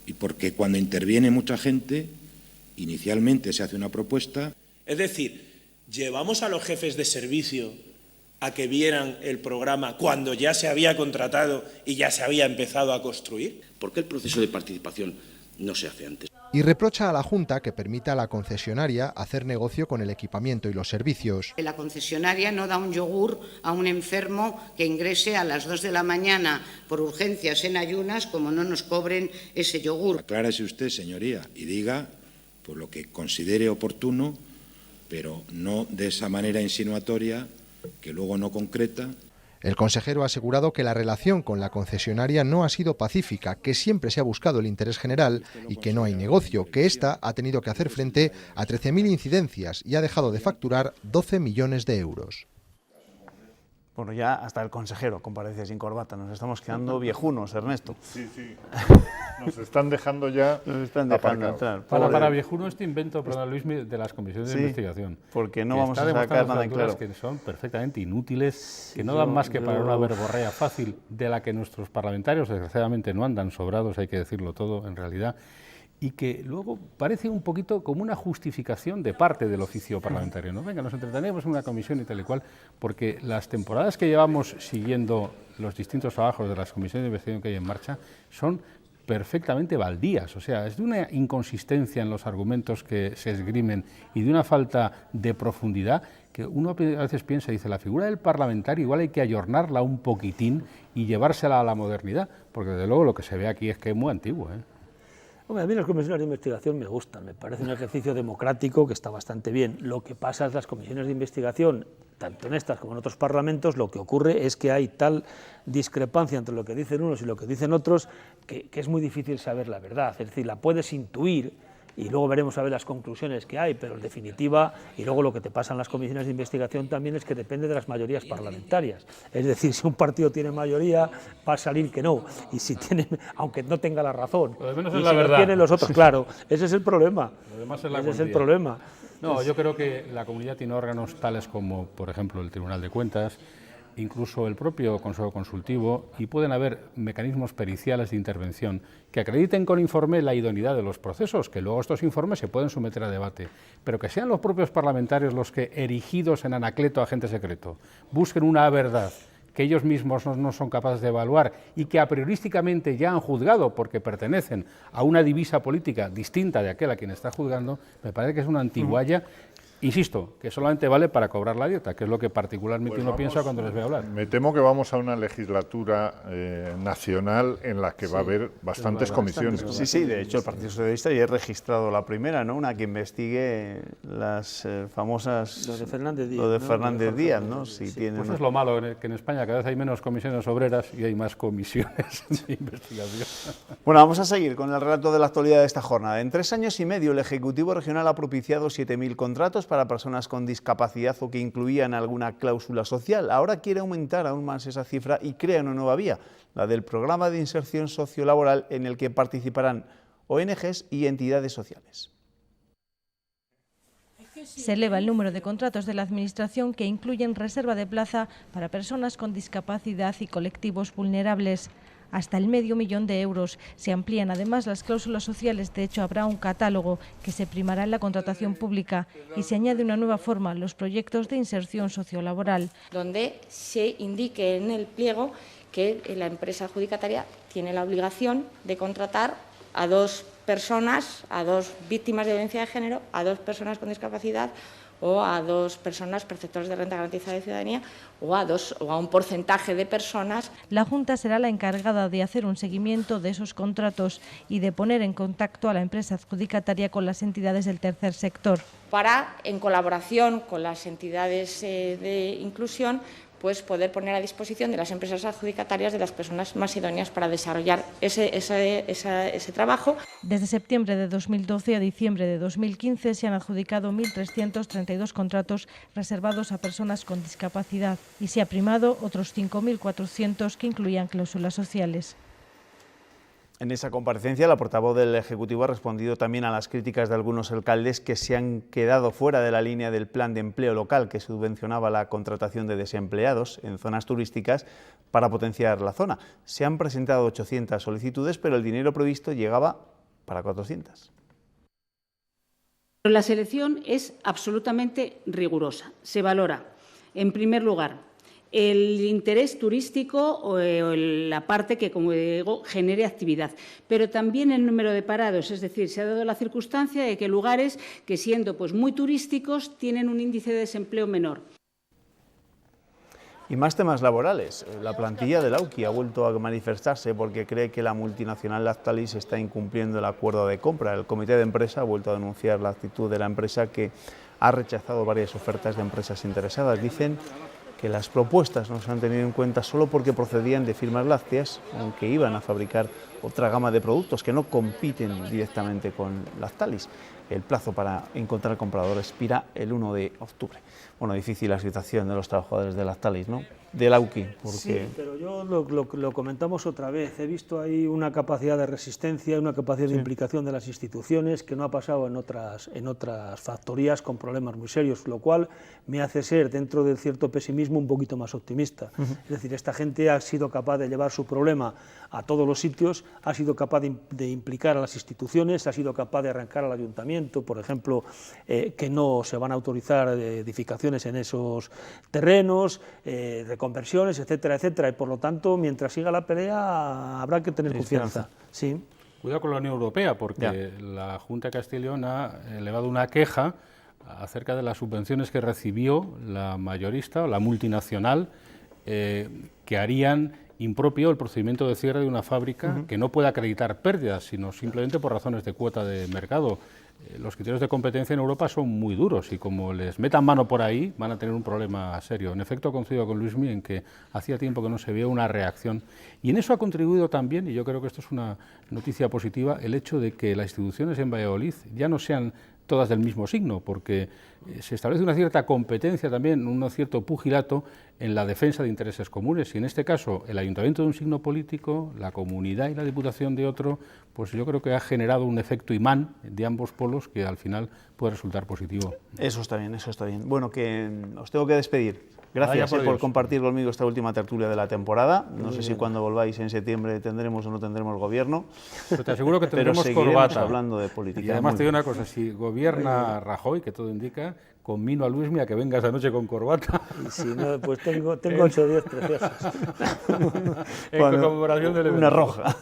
S11: y porque cuando interviene mucha gente, inicialmente se hace una propuesta.
S13: Es decir, llevamos a los jefes de servicio a que vieran el programa cuando ya se había contratado y ya se había empezado a construir.
S14: ¿Por qué el proceso de participación no se hace antes?
S10: Y reprocha a la Junta que permita a la concesionaria hacer negocio con el equipamiento y los servicios.
S15: La concesionaria no da un yogur a un enfermo que ingrese a las 2 de la mañana por urgencias en ayunas, como no nos cobren ese yogur.
S11: Aclárese usted, señoría, y diga por lo que considere oportuno, pero no de esa manera insinuatoria que luego no concreta.
S10: El consejero ha asegurado que la relación con la concesionaria no ha sido pacífica, que siempre se ha buscado el interés general y que no hay negocio, que ésta ha tenido que hacer frente a 13.000 incidencias y ha dejado de facturar 12 millones de euros.
S1: Bueno, ya hasta el consejero comparece sin corbata. Nos estamos quedando viejunos, Ernesto.
S9: Sí, sí. Nos están dejando ya
S1: aparcados.
S8: Para viejuno este invento, perdón, Luis, de las comisiones de investigación.
S1: Porque no vamos a sacar nada en claro.
S8: Que son perfectamente inútiles, que no dan más que para una verborrea fácil de la que nuestros parlamentarios, desgraciadamente, no andan sobrados, hay que decirlo todo, en realidad, y que luego parece un poquito como una justificación de parte del oficio parlamentario, ¿no? Venga, nos entretenemos en una comisión y tal y cual, porque las temporadas que llevamos siguiendo los distintos trabajos de las comisiones de investigación que hay en marcha son perfectamente baldías, o sea, es de una inconsistencia en los argumentos que se esgrimen y de una falta de profundidad que uno a veces piensa y dice, la figura del parlamentario igual hay que ayornarla un poquitín y llevársela a la modernidad, porque desde luego lo que se ve aquí es que es muy antiguo, ¿eh?
S7: Hombre, a mí las comisiones de investigación me gustan, me parece un ejercicio democrático que está bastante bien. Lo que pasa es que las comisiones de investigación, tanto en estas como en otros parlamentos, lo que ocurre es que hay tal discrepancia entre lo que dicen unos y lo que dicen otros que es muy difícil saber la verdad. Es decir, la puedes intuir y luego veremos a ver las conclusiones que hay, pero en definitiva, y luego lo que te pasa en las comisiones de investigación también es que depende de las mayorías parlamentarias. Es decir, si un partido tiene mayoría, va a salir que no, y si tiene, aunque no tenga la razón,
S8: lo menos
S7: y
S8: es
S7: si
S8: la verdad.
S7: tienen los otros, claro, ese es el problema.
S8: Lo demás es la
S7: ese es el problema.
S8: No, yo creo que la comunidad tiene órganos tales como, por ejemplo, el Tribunal de Cuentas, incluso el propio Consejo Consultivo, y pueden haber mecanismos periciales de intervención que acrediten con informe la idoneidad de los procesos, que luego estos informes se pueden someter a debate, pero que sean los propios parlamentarios los que, erigidos en Anacleto agente secreto, busquen una verdad que ellos mismos no son capaces de evaluar y que a priorísticamente ya han juzgado porque pertenecen a una divisa política distinta de aquel a quien está juzgando, me parece que es una antigualla. Insisto, que solamente vale para cobrar la dieta, que es lo que particularmente uno piensa cuando les ve hablar.
S9: Me temo que vamos a una legislatura nacional en la que va a haber bastantes comisiones.
S1: Sí, sí, de hecho el Partido Socialista ya ha registrado la primera, ¿no? Una que investigue las famosas...
S7: Lo de Fernández Díaz.
S1: Lo de Fernández Díaz, ¿no? Si
S8: sí,
S1: tienen...
S8: Pues es lo malo, que en España cada vez hay menos comisiones obreras y hay más comisiones de investigación.
S1: Bueno, vamos a seguir con el relato de la actualidad de esta jornada. En 3 años y medio el Ejecutivo Regional ha propiciado 7.000 contratos para personas con discapacidad o que incluían alguna cláusula social. Ahora quiere aumentar aún más esa cifra y crea una nueva vía, la del programa de inserción sociolaboral en el que participarán ONGs y entidades sociales.
S16: Se eleva el número de contratos de la Administración que incluyen reserva de plaza para personas con discapacidad y colectivos vulnerables. hasta el $500.000 de euros. Se amplían además las cláusulas sociales, de hecho habrá un catálogo que se primará en la contratación pública y se añade una nueva forma, los proyectos de inserción sociolaboral.
S17: Donde se indique en el pliego que la empresa adjudicataria tiene la obligación de contratar a 2 personas, a 2 víctimas de violencia de género, a 2 personas con discapacidad o a 2 personas perceptores de renta garantizada de ciudadanía o a un porcentaje de personas.
S16: La Junta será la encargada de hacer un seguimiento de esos contratos y de poner en contacto a la empresa adjudicataria con las entidades del tercer sector.
S17: Para, en colaboración con las entidades de inclusión, pues poder poner a disposición de las empresas adjudicatarias de las personas más idóneas para desarrollar ese trabajo.
S16: Desde septiembre de 2012 a diciembre de 2015 se han adjudicado 1.332 contratos reservados a personas con discapacidad y se ha primado otros 5.400 que incluían cláusulas sociales.
S1: En esa comparecencia, la portavoz del Ejecutivo ha respondido también a las críticas de algunos alcaldes que se han quedado fuera de la línea del plan de empleo local que subvencionaba la contratación de desempleados en zonas turísticas para potenciar la zona. Se han presentado 800 solicitudes, pero el dinero previsto llegaba para 400.
S18: La selección es absolutamente rigurosa. Se valora, en primer lugar, el interés turístico o la parte que, como digo, genere actividad, pero también el número de parados, es decir, se ha dado la circunstancia de que lugares que, siendo pues muy turísticos, tienen un índice de desempleo menor.
S1: Y más temas laborales. La plantilla de Lauki ha vuelto a manifestarse porque cree que la multinacional Lactalis está incumpliendo el acuerdo de compra. El comité de empresa ha vuelto a denunciar la actitud de la empresa, que ha rechazado varias ofertas de empresas interesadas. Dicen que las propuestas no se han tenido en cuenta solo porque procedían de firmas lácteas, aunque iban a fabricar otra gama de productos que no compiten directamente con Lactalis. El plazo para encontrar compradores expira el 1 de octubre. Bueno, difícil la situación de los trabajadores de Lactalis, ¿no? De Lauki, porque...
S7: Sí, pero yo lo comentamos otra vez. He visto ahí una capacidad de resistencia, una capacidad de implicación de las instituciones que no ha pasado en otras factorías con problemas muy serios, lo cual me hace ser, dentro del cierto pesimismo, un poquito más optimista. Es decir, esta gente ha sido capaz de llevar su problema a todos los sitios, ha sido capaz de implicar a las instituciones, ha sido capaz de arrancar al ayuntamiento, por ejemplo, que no se van a autorizar edificaciones en esos terrenos, reconversiones, etcétera, etcétera, y por lo tanto, mientras siga la pelea, habrá que tener confianza. Sí.
S8: Cuidado con la Unión Europea, porque la Junta de Castilla y León ha elevado una queja acerca de las subvenciones que recibió la mayorista o la multinacional, que harían impropio el procedimiento de cierre de una fábrica que no puede acreditar pérdidas, sino simplemente por razones de cuota de mercado. Los criterios de competencia en Europa son muy duros y como les metan mano por ahí van a tener un problema serio. En efecto, coincido con Luismi en que hacía tiempo que no se veía una reacción, y en eso ha contribuido también, y yo creo que esto es una noticia positiva, el hecho de que las instituciones en Valladolid ya no sean todas del mismo signo, porque se establece una cierta competencia también, un cierto pugilato en la defensa de intereses comunes, y en este caso el ayuntamiento de un signo político, la comunidad y la diputación de otro, pues yo creo que ha generado un efecto imán de ambos polos que al final puede resultar positivo.
S1: Eso está bien, eso está bien. Bueno, que os tengo que despedir. Gracias por compartir conmigo esta última tertulia de la temporada. No sé si cuando volváis en septiembre tendremos o no tendremos gobierno.
S8: Pero te aseguro que tendremos
S1: corbata hablando de política.
S8: Y además te digo una cosa, si gobierna Rajoy, que todo indica, conmino a Luismi a que venga esta noche con corbata.
S7: Y si no, pues tengo 8 o 10 preciosas.
S8: En conmemoración del evento.
S1: Una roja.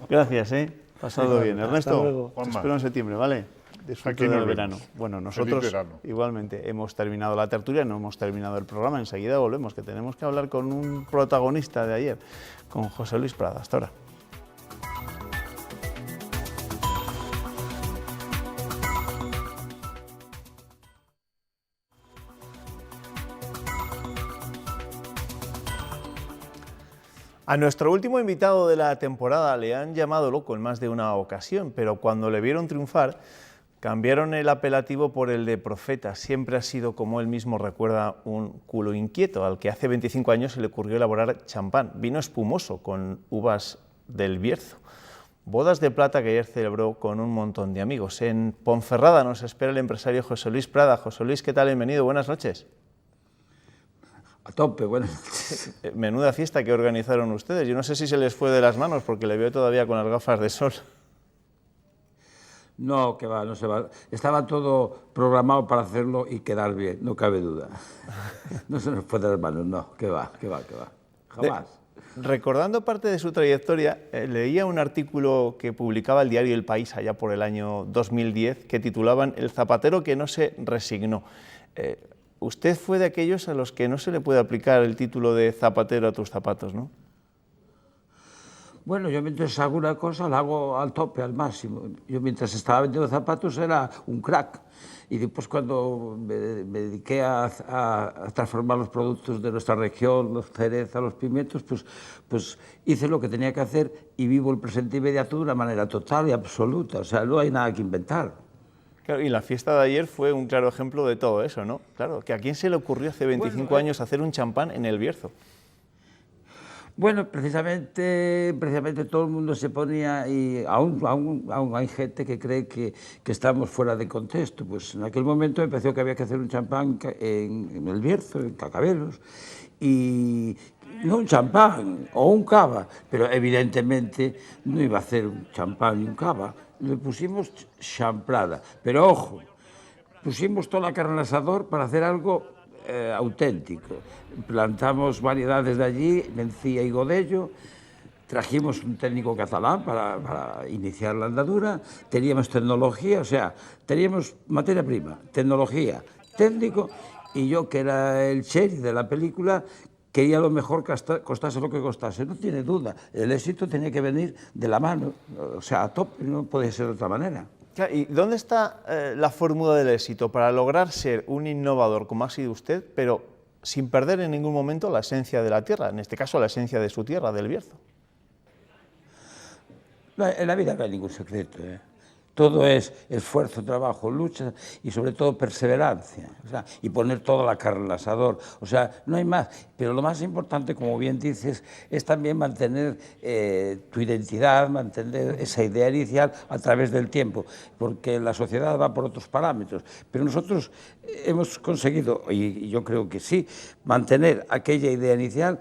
S1: Gracias, pasadlo bien. Ernesto, te espero en septiembre, ¿vale? Disfruten del verano. Bueno, nosotros igualmente hemos terminado la tertulia, no hemos terminado el programa, enseguida volvemos, que tenemos que hablar con un protagonista de ayer, con José Luis Prada. Hasta ahora. A nuestro último invitado de la temporada le han llamado loco en más de una ocasión, pero cuando le vieron triunfar, cambiaron el apelativo por el de profeta. Siempre ha sido, como él mismo recuerda, un culo inquieto, al que hace 25 años se le ocurrió elaborar champán, vino espumoso con uvas del Bierzo. Bodas de plata que ayer celebró con un montón de amigos. En Ponferrada nos espera el empresario José Luis Prada. José Luis, ¿qué tal? Bienvenido, buenas noches.
S19: A tope, buenas noches.
S1: Menuda fiesta que organizaron ustedes. Yo no sé si se les fue de las manos porque le veo todavía con las gafas de sol.
S19: No, que va, no se va. Estaba todo programado para hacerlo y quedar bien, no cabe duda. No se nos fue de las manos, no, que va. Jamás.
S1: Recordando parte de su trayectoria, leía un artículo que publicaba el diario El País allá por el año 2010 que titulaban El zapatero que no se resignó. Usted fue de aquellos a los que no se le puede aplicar el título de zapatero a tus zapatos, ¿no?
S19: Bueno, yo mientras hago una cosa la hago al tope, al máximo. Yo mientras estaba vendiendo zapatos era un crack. Y después cuando me dediqué a transformar los productos de nuestra región, los cerezas, los pimientos, pues hice lo que tenía que hacer y vivo el presente inmediato de una manera total y absoluta. O sea, no hay nada que inventar.
S1: Claro, y la fiesta de ayer fue un claro ejemplo de todo eso, ¿no? Claro, que ¿a quién se le ocurrió hace 25 años hacer un champán en el Bierzo?
S19: Bueno, precisamente todo el mundo se ponía, y aún hay gente que cree que estamos fuera de contexto. Pues en aquel momento me pareció que había que hacer un champán en el Bierzo, en Cacabelos, y no un champán o un cava, pero evidentemente no iba a hacer un champán ni un cava. Le pusimos champrada, pero ojo, pusimos toda la carne al asador para hacer algo auténtico. Plantamos variedades de allí, Mencía y Godello, trajimos un técnico catalán para iniciar la andadura, teníamos tecnología, o sea, teníamos materia prima, tecnología, técnico, y yo, que era el sheriff de la película, quería lo mejor, costase lo que costase. No tiene duda, el éxito tenía que venir de la mano, o sea, a tope, no podía ser de otra manera.
S1: ¿Y dónde está la fórmula del éxito para lograr ser un innovador como ha sido usted, pero sin perder en ningún momento la esencia de la tierra, en este caso la esencia de su tierra, del Bierzo?
S19: En la vida no hay ningún secreto, ¿eh? Todo es esfuerzo, trabajo, lucha y sobre todo perseverancia, o sea, y poner toda la carne al asador, o sea, no hay más. Pero lo más importante, como bien dices, es también mantener tu identidad, mantener esa idea inicial a través del tiempo, porque la sociedad va por otros parámetros. Pero nosotros hemos conseguido, y yo creo que sí, mantener aquella idea inicial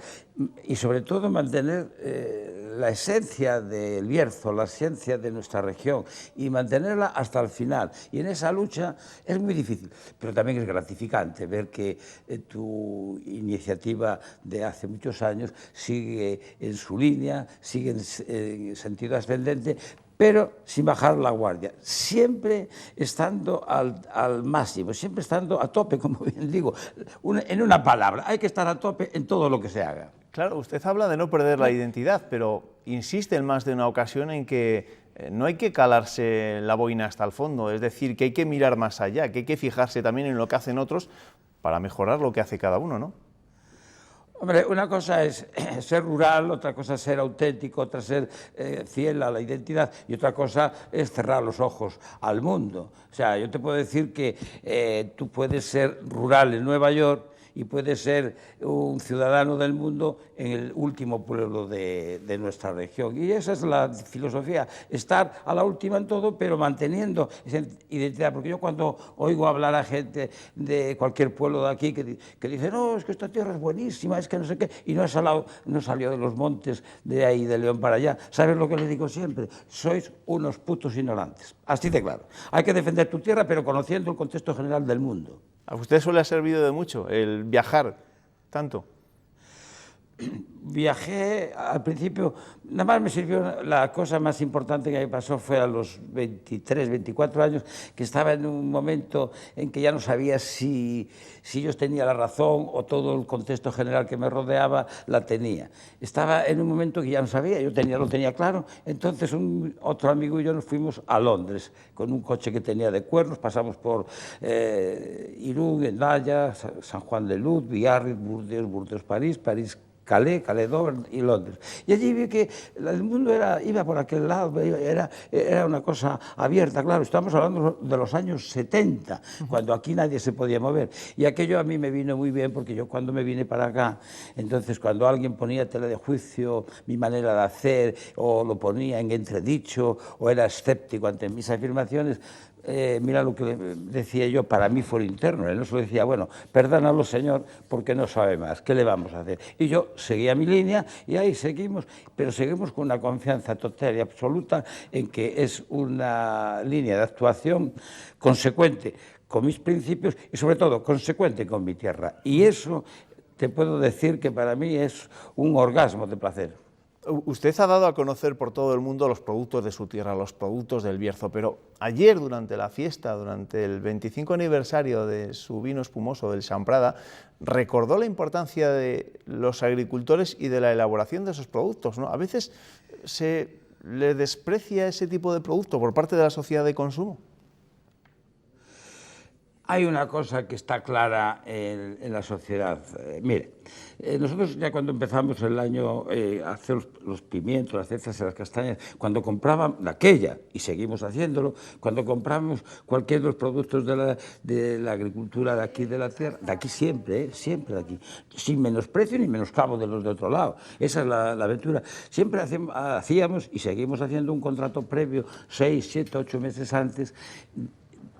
S19: y sobre todo mantener la esencia del Bierzo, la esencia de nuestra región y mantenerla hasta el final. Y en esa lucha es muy difícil, pero también es gratificante ver que tu iniciativa de hace muchos años sigue en su línea, sigue en sentido ascendente, pero sin bajar la guardia, siempre estando al máximo, siempre estando a tope, como bien digo. En una palabra, hay que estar a tope en todo lo que se haga.
S1: Claro, usted habla de no perder la identidad, pero insiste en más de una ocasión en que no hay que calarse la boina hasta el fondo, es decir, que hay que mirar más allá, que hay que fijarse también en lo que hacen otros para mejorar lo que hace cada uno, ¿no?
S19: Hombre, una cosa es ser rural, otra cosa es ser auténtico, otra es ser fiel a la identidad y otra cosa es cerrar los ojos al mundo. O sea, yo te puedo decir que tú puedes ser rural en Nueva York y puedes ser un ciudadano del mundo en el último pueblo de nuestra región. Y esa es la filosofía, estar a la última en todo, pero manteniendo esa identidad. Porque yo cuando oigo hablar a gente de cualquier pueblo de aquí que dice, no, es que esta tierra es buenísima, es que no sé qué, y no salió de los montes de ahí, de León para allá, ¿sabes lo que les digo siempre? Sois unos putos ignorantes, así de claro. Hay que defender tu tierra, pero conociendo el contexto general del mundo.
S1: ¿A usted eso le ha servido de mucho, el viajar tanto?
S19: Viajé al principio, nada más me sirvió, la cosa más importante que me pasó fue a los 23, 24 años, que estaba en un momento en que ya no sabía si yo tenía la razón o todo el contexto general que me rodeaba la tenía. Estaba en un momento que ya no sabía, yo lo tenía claro, entonces otro amigo y yo nos fuimos a Londres con un coche que tenía de cuernos, pasamos por Irún, Endaya, San Juan de Luz, Biarritz, Burdeos, París, Calais, Dover y Londres. Y allí vi que el mundo iba por aquel lado, era una cosa abierta, claro, estamos hablando de los años 70, cuando aquí nadie se podía mover. Y aquello a mí me vino muy bien, porque yo cuando me vine para acá, entonces cuando alguien ponía tela de juicio mi manera de hacer, o lo ponía en entredicho, o era escéptico ante mis afirmaciones, mira lo que decía yo, para mí fue lo interno. Él no solo decía, bueno, perdónalo, señor, porque no sabe más, ¿qué le vamos a hacer? Y yo seguía mi línea y ahí seguimos, pero seguimos con una confianza total y absoluta en que es una línea de actuación consecuente con mis principios y sobre todo consecuente con mi tierra. Y eso te puedo decir que para mí es un orgasmo de placer.
S1: Usted ha dado a conocer por todo el mundo los productos de su tierra, los productos del Bierzo, pero ayer durante la fiesta, durante el 25 aniversario de su vino espumoso, del Champrada, recordó la importancia de los agricultores y de la elaboración de esos productos, ¿no? A veces se le desprecia ese tipo de producto por parte de la sociedad de consumo.
S19: Hay una cosa que está clara en la sociedad. Mire, nosotros ya cuando empezamos el año a hacer los pimientos, las cerezas y las castañas, cuando compraban de aquella, y seguimos haciéndolo, cuando compramos cualquier de los productos de la agricultura de aquí de la tierra, de aquí siempre, siempre de aquí, sin menosprecio ni menoscabo de los de otro lado. Esa es la aventura. Siempre hacíamos y seguimos haciendo un contrato previo 6, 7, 8 meses antes,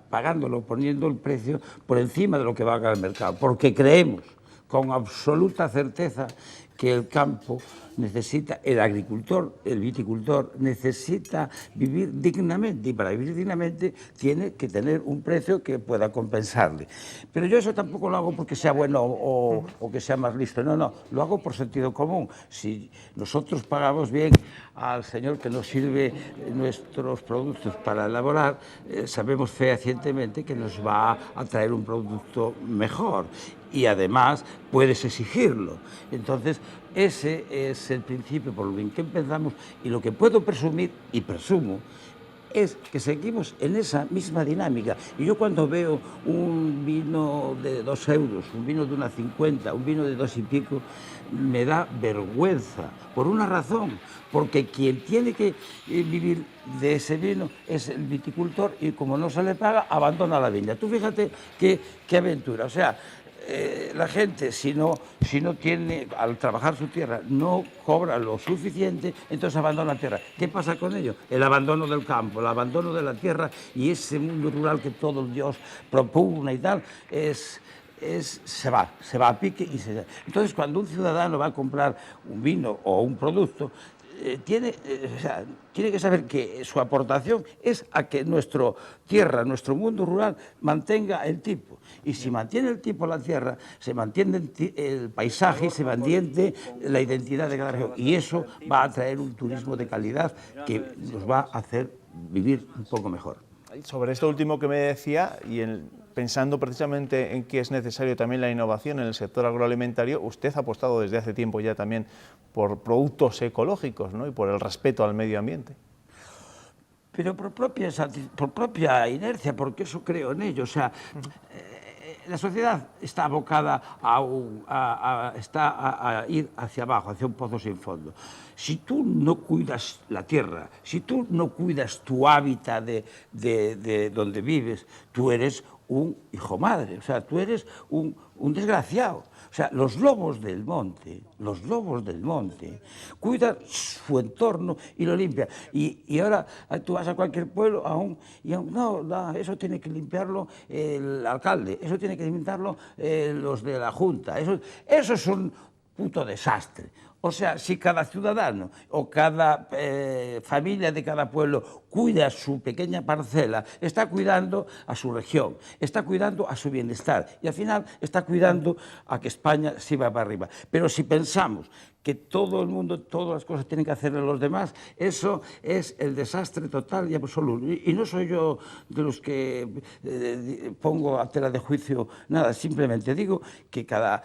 S19: pagándolo, poniendo el precio por encima de lo que valga el mercado, porque creemos con absoluta certeza que el campo necesita, el agricultor, el viticultor, necesita vivir dignamente, y para vivir dignamente tiene que tener un precio que pueda compensarle. Pero yo eso tampoco lo hago porque sea bueno o que sea más listo, no, lo hago por sentido común. Si nosotros pagamos bien al señor que nos sirve nuestros productos para elaborar, sabemos fehacientemente que nos va a traer un producto mejor. Y además puedes exigirlo. Entonces, ese es el principio por el que empezamos, y lo que puedo presumir, y presumo, es que seguimos en esa misma dinámica. Y yo cuando veo un vino de 2 euros, un vino de 1,50, un vino de 2 y pico, me da vergüenza, por una razón, porque quien tiene que vivir de ese vino es el viticultor, y como no se le paga, abandona la viña. Tú fíjate qué aventura, o sea, la gente, si no tiene, al trabajar su tierra, no cobra lo suficiente, entonces abandona la tierra. ¿Qué pasa con ello? El abandono del campo, el abandono de la tierra, y ese mundo rural que todo Dios propugna y tal, se va a pique y se... Entonces, cuando un ciudadano va a comprar un vino o un producto, tiene que saber que su aportación es a que nuestra tierra, nuestro mundo rural, mantenga el tipo. Y si mantiene el tipo la tierra, se mantiene el paisaje, se mantiene la identidad de cada región. Y eso va a traer un turismo de calidad que nos va a hacer vivir un poco mejor.
S1: Sobre esto último que me decía, y pensando precisamente en que es necesario también la innovación en el sector agroalimentario, usted ha apostado desde hace tiempo ya también por productos ecológicos, ¿no? Y por el respeto al medio ambiente.
S19: Pero por propia inercia, porque eso creo en ello. O sea, la sociedad está abocada a ir hacia abajo, hacia un pozo sin fondo. Si tú no cuidas la tierra, si tú no cuidas tu hábitat de donde vives, tú eres un hijo madre, o sea, tú eres un desgraciado. O sea, los lobos del monte cuidan su entorno y lo limpian. Y ahora tú vas a cualquier pueblo, no, eso tiene que limpiarlo el alcalde, eso tiene que limpiarlo los de la junta, eso es un puto desastre. O sea, si cada ciudadano o cada familia de cada pueblo cuida su pequeña parcela, está cuidando a su región, está cuidando a su bienestar y al final está cuidando a que España se va para arriba. Pero si pensamos que todo el mundo, todas las cosas tienen que hacerle los demás, eso es el desastre total y absoluto. Y no soy yo de los que pongo a tela de juicio nada, simplemente digo que cada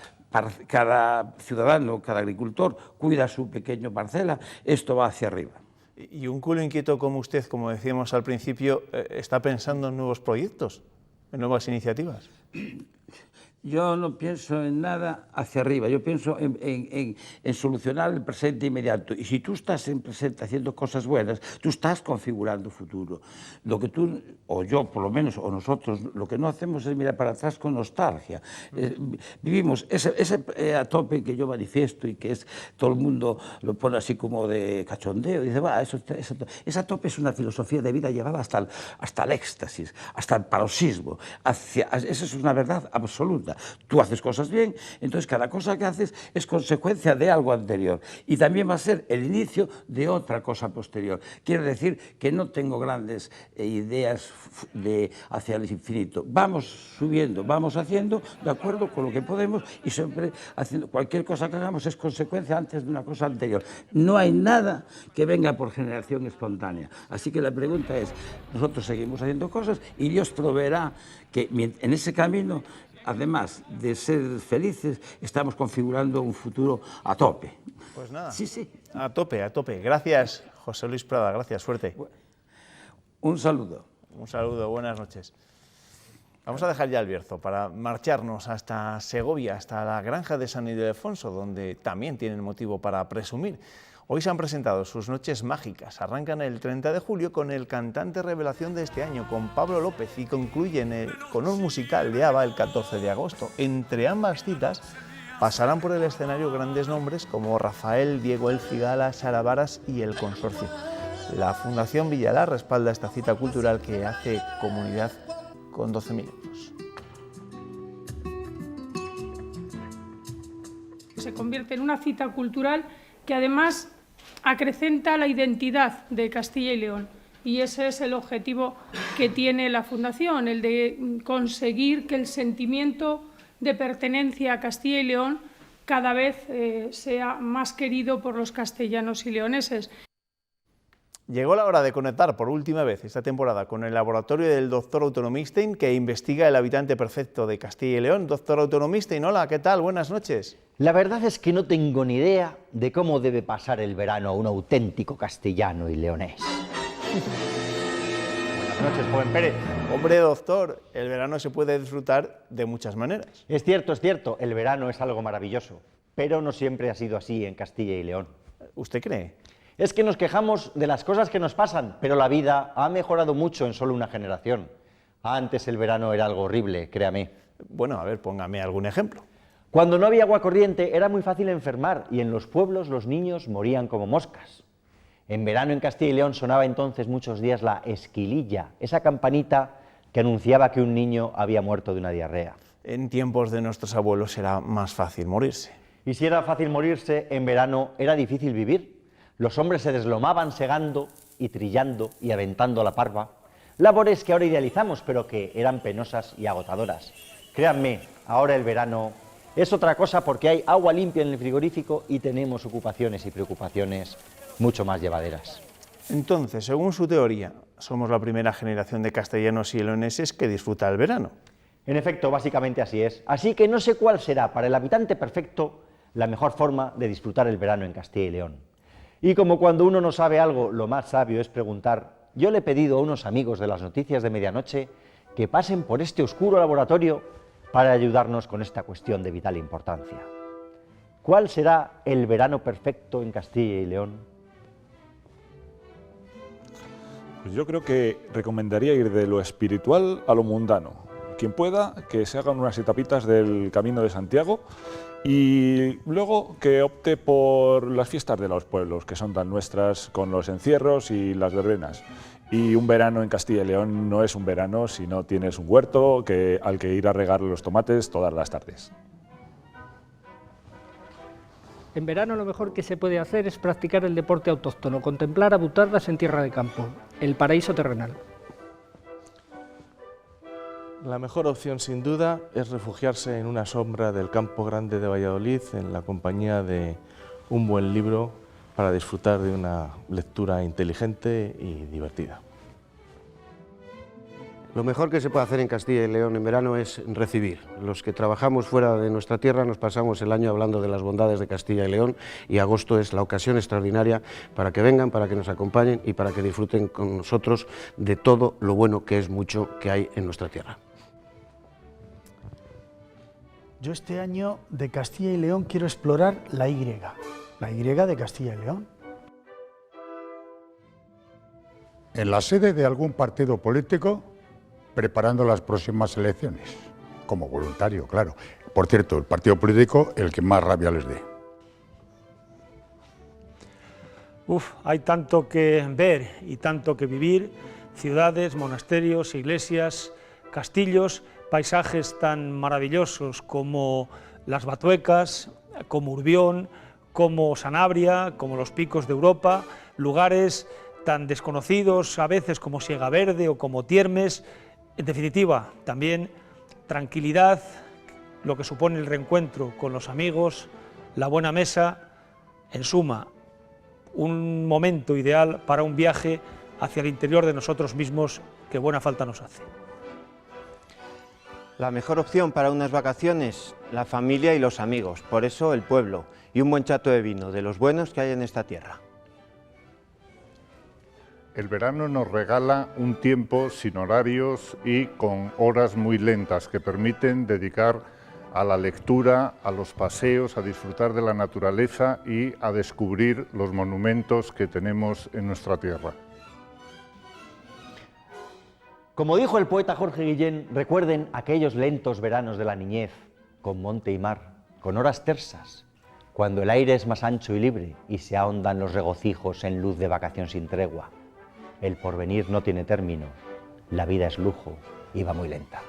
S19: ciudadano, cada agricultor cuida su pequeña parcela, esto va hacia arriba.
S1: Y un culo inquieto como usted, como decíamos al principio, está pensando en nuevos proyectos, en nuevas iniciativas.
S19: Yo no pienso en nada hacia arriba, yo pienso en solucionar el presente inmediato. Y si tú estás en presente haciendo cosas buenas, tú estás configurando futuro. Lo que tú, o yo por lo menos, o nosotros, lo que no hacemos es mirar para atrás con nostalgia. Vivimos ese a tope que yo manifiesto y que es todo el mundo lo pone así como de cachondeo. Dice, va, esa tope es una filosofía de vida llevada hasta el éxtasis, hasta el paroxismo. Esa es una verdad absoluta. Tú haces cosas bien, entonces cada cosa que haces es consecuencia de algo anterior y también va a ser el inicio de otra cosa posterior. Quiere decir que no tengo grandes ideas hacia el infinito. Vamos subiendo, vamos haciendo de acuerdo con lo que podemos y siempre haciendo cualquier cosa que hagamos es consecuencia antes de una cosa anterior. No hay nada que venga por generación espontánea. Así que la pregunta es, nosotros seguimos haciendo cosas y Dios proveerá que en ese camino, además de ser felices, estamos configurando un futuro a tope.
S1: Pues nada,
S19: sí.
S1: A tope, a tope. Gracias, José Luis Prada, gracias, suerte.
S19: Un saludo.
S1: Un saludo, buenas noches. Vamos a dejar ya el Bierzo para marcharnos hasta Segovia, hasta la granja de San Ildefonso, donde también tienen motivo para presumir. Hoy se han presentado sus noches mágicas. Arrancan el 30 de julio con el cantante revelación de este año, con Pablo López, y concluyen con un musical de ABBA el 14 de agosto. Entre ambas citas pasarán por el escenario grandes nombres como Rafael, Diego El Cigala, Sara Varas y El Consorcio. La Fundación Villalar respalda esta cita cultural que hace comunidad con 12.000 euros.
S20: Se convierte en una cita cultural que además acrecenta la identidad de Castilla y León, y ese es el objetivo que tiene la Fundación, el de conseguir que el sentimiento de pertenencia a Castilla y León cada vez sea más querido por los castellanos y leoneses.
S1: Llegó la hora de conectar por última vez esta temporada con el laboratorio del Dr. Autonomisten, que investiga el habitante perfecto de Castilla y León. Dr. Autonomisten, hola, ¿qué tal? Buenas noches.
S21: La verdad es que no tengo ni idea de cómo debe pasar el verano un auténtico castellano y leonés.
S1: Buenas noches, joven Pérez. Hombre, doctor, el verano se puede disfrutar de muchas maneras.
S21: Es cierto, el verano es algo maravilloso, pero no siempre ha sido así en Castilla y León.
S1: ¿Usted cree?
S21: Es que nos quejamos de las cosas que nos pasan, pero la vida ha mejorado mucho en solo una generación. Antes el verano era algo horrible, créame.
S1: Bueno, a ver, póngame algún ejemplo.
S21: Cuando no había agua corriente era muy fácil enfermar y en los pueblos los niños morían como moscas. En verano en Castilla y León sonaba entonces muchos días la esquililla, esa campanita que anunciaba que un niño había muerto de una diarrea.
S1: En tiempos de nuestros abuelos era más fácil morirse.
S21: Y si era fácil morirse, en verano era difícil vivir. Los hombres se deslomaban segando y trillando y aventando la parva, labores que ahora idealizamos, pero que eran penosas y agotadoras. Créanme, ahora el verano es otra cosa porque hay agua limpia en el frigorífico y tenemos ocupaciones y preocupaciones mucho más llevaderas.
S1: Entonces, según su teoría, somos la primera generación de castellanos y leoneses que disfruta el verano.
S21: En efecto, básicamente así es. Así que no sé cuál será para el habitante perfecto la mejor forma de disfrutar el verano en Castilla y León. Y como cuando uno no sabe algo, lo más sabio es preguntar, yo le he pedido a unos amigos de las noticias de medianoche que pasen por este oscuro laboratorio para ayudarnos con esta cuestión de vital importancia. ¿Cuál será el verano perfecto en Castilla y León?
S22: Pues yo creo que recomendaría ir de lo espiritual a lo mundano. Quien pueda, que se hagan unas etapitas del Camino de Santiago y luego que opte por las fiestas de los pueblos, que son tan nuestras, con los encierros y las verbenas. Y un verano en Castilla y León no es un verano si no tienes un huerto al que ir a regar los tomates todas las tardes.
S23: En verano lo mejor que se puede hacer es practicar el deporte autóctono, contemplar abutardas en tierra de campo, el paraíso terrenal.
S24: La mejor opción, sin duda, es refugiarse en una sombra del Campo Grande de Valladolid, en la compañía de un buen libro para disfrutar de una lectura inteligente y divertida.
S25: Lo mejor que se puede hacer en Castilla y León en verano es recibir. Los que trabajamos fuera de nuestra tierra nos pasamos el año hablando de las bondades de Castilla y León, y agosto es la ocasión extraordinaria para que vengan, para que nos acompañen y para que disfruten con nosotros de todo lo bueno, que es mucho, que hay en nuestra tierra.
S2: Yo este año de Castilla y León quiero explorar la Y de Castilla y León.
S3: En la sede de algún partido político, preparando las próximas elecciones, como voluntario, claro. Por cierto, el partido político el que más rabia les dé.
S7: Hay tanto que ver y tanto que vivir, ciudades, monasterios, iglesias, castillos, paisajes tan maravillosos como las Batuecas, como Urbión, como Sanabria, como los picos de Europa, lugares tan desconocidos a veces como Siega Verde o como Tiermes. En definitiva, también tranquilidad, lo que supone el reencuentro con los amigos, la buena mesa, en suma, un momento ideal para un viaje hacia el interior de nosotros mismos que buena falta nos hace.
S4: La mejor opción para unas vacaciones, la familia y los amigos, por eso el pueblo y un buen chato de vino, de los buenos que hay en esta tierra.
S9: El verano nos regala un tiempo sin horarios y con horas muy lentas que permiten dedicar a la lectura, a los paseos, a disfrutar de la naturaleza y a descubrir los monumentos que tenemos en nuestra tierra.
S21: Como dijo el poeta Jorge Guillén, recuerden aquellos lentos veranos de la niñez, con monte y mar, con horas tersas, cuando el aire es más ancho y libre y se ahondan los regocijos en luz de vacación sin tregua. El porvenir no tiene término, la vida es lujo y va muy lenta.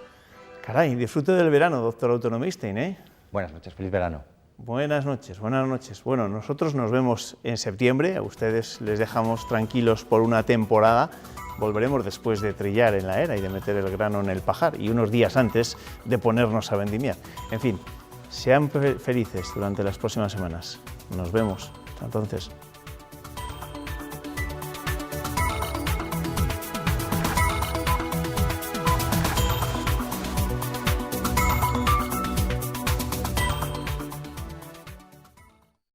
S1: Caray, disfrute del verano, doctor autonomista, ¿eh?
S21: Buenas noches, feliz verano.
S1: Buenas noches, buenas noches. Bueno, nosotros nos vemos en septiembre, a ustedes les dejamos tranquilos por una temporada. Volveremos después de trillar en la era y de meter el grano en el pajar y unos días antes de ponernos a vendimiar. En fin, sean felices durante las próximas semanas. Nos vemos. Hasta entonces.